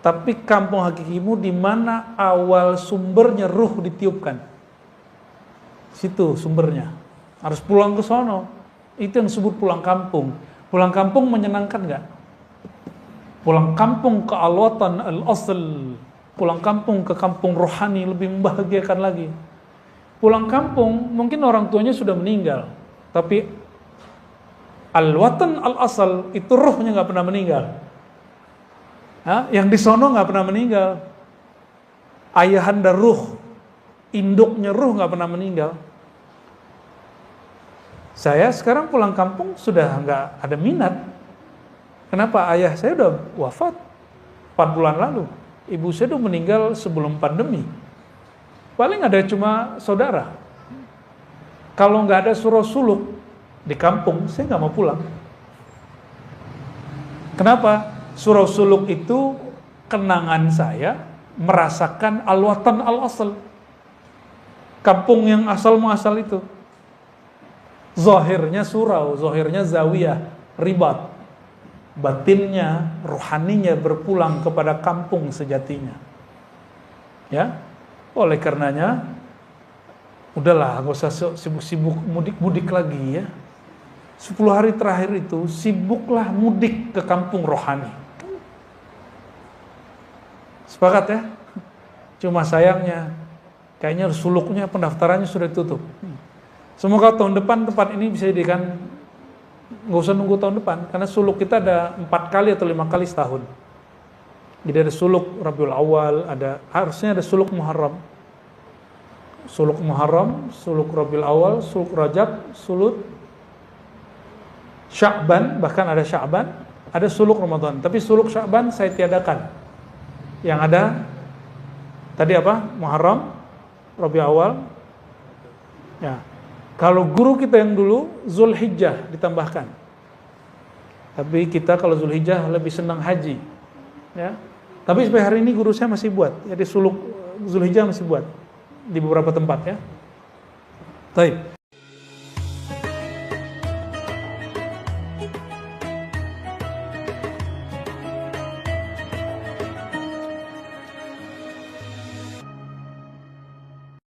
tapi kampung hakikimu di mana awal sumbernya ruh ditiupkan. Situ sumbernya. Harus pulang ke sono. Itu yang disebut pulang kampung. Pulang kampung menyenangkan nggak? Pulang kampung ke Al-Watan Al-Asl, pulang kampung ke kampung rohani lebih membahagiakan lagi. Pulang kampung mungkin orang tuanya sudah meninggal, tapi Al-Watan Al-Asal itu ruhnya nggak pernah meninggal. Yang di sono nggak pernah meninggal. Ayahanda ruh, induknya ruh nggak pernah meninggal. Saya sekarang pulang kampung sudah nggak ada minat. Kenapa? Ayah saya udah wafat 4 bulan lalu. Ibu saya udah meninggal sebelum pandemi. Paling ada cuma saudara. Kalau nggak ada surau suluk di kampung, saya nggak mau pulang. Kenapa? Surau Suluk itu kenangan saya merasakan Al-Watan Al-Asl. Kampung yang asal muasal itu. Zahirnya surau, zahirnya zawiyah, ribat. Batinnya, rohaninya berpulang kepada kampung sejatinya. Ya, oleh karenanya, udahlah, gak usah sibuk-sibuk mudik-mudik lagi ya. 10 hari terakhir itu sibuklah mudik ke kampung rohani. Sepakat ya? Cuma sayangnya kayaknya suluknya pendaftarannya sudah ditutup. Semoga tahun depan tempat ini bisa dijadikan, nggak usah nunggu tahun depan, karena suluk kita ada 4 kali atau 5 kali setahun. Jadi ada suluk Rabiul Awal, harusnya ada suluk Muharram. Suluk Muharram, suluk Rabiul Awal, suluk Rajab, suluk Sya'ban, bahkan ada Sya'ban, ada suluk Ramadan. Tapi suluk Sya'ban saya tiadakan. Yang ada tadi apa? Muharram, Rabiul Awal, ya, Kalau guru kita yang dulu Zulhijjah ditambahkan. Tapi kita kalau Zulhijjah lebih senang haji. Ya. Tapi sampai hari ini guru saya masih buat. Jadi suluk Zulhijjah masih buat di beberapa tempat ya. Baik.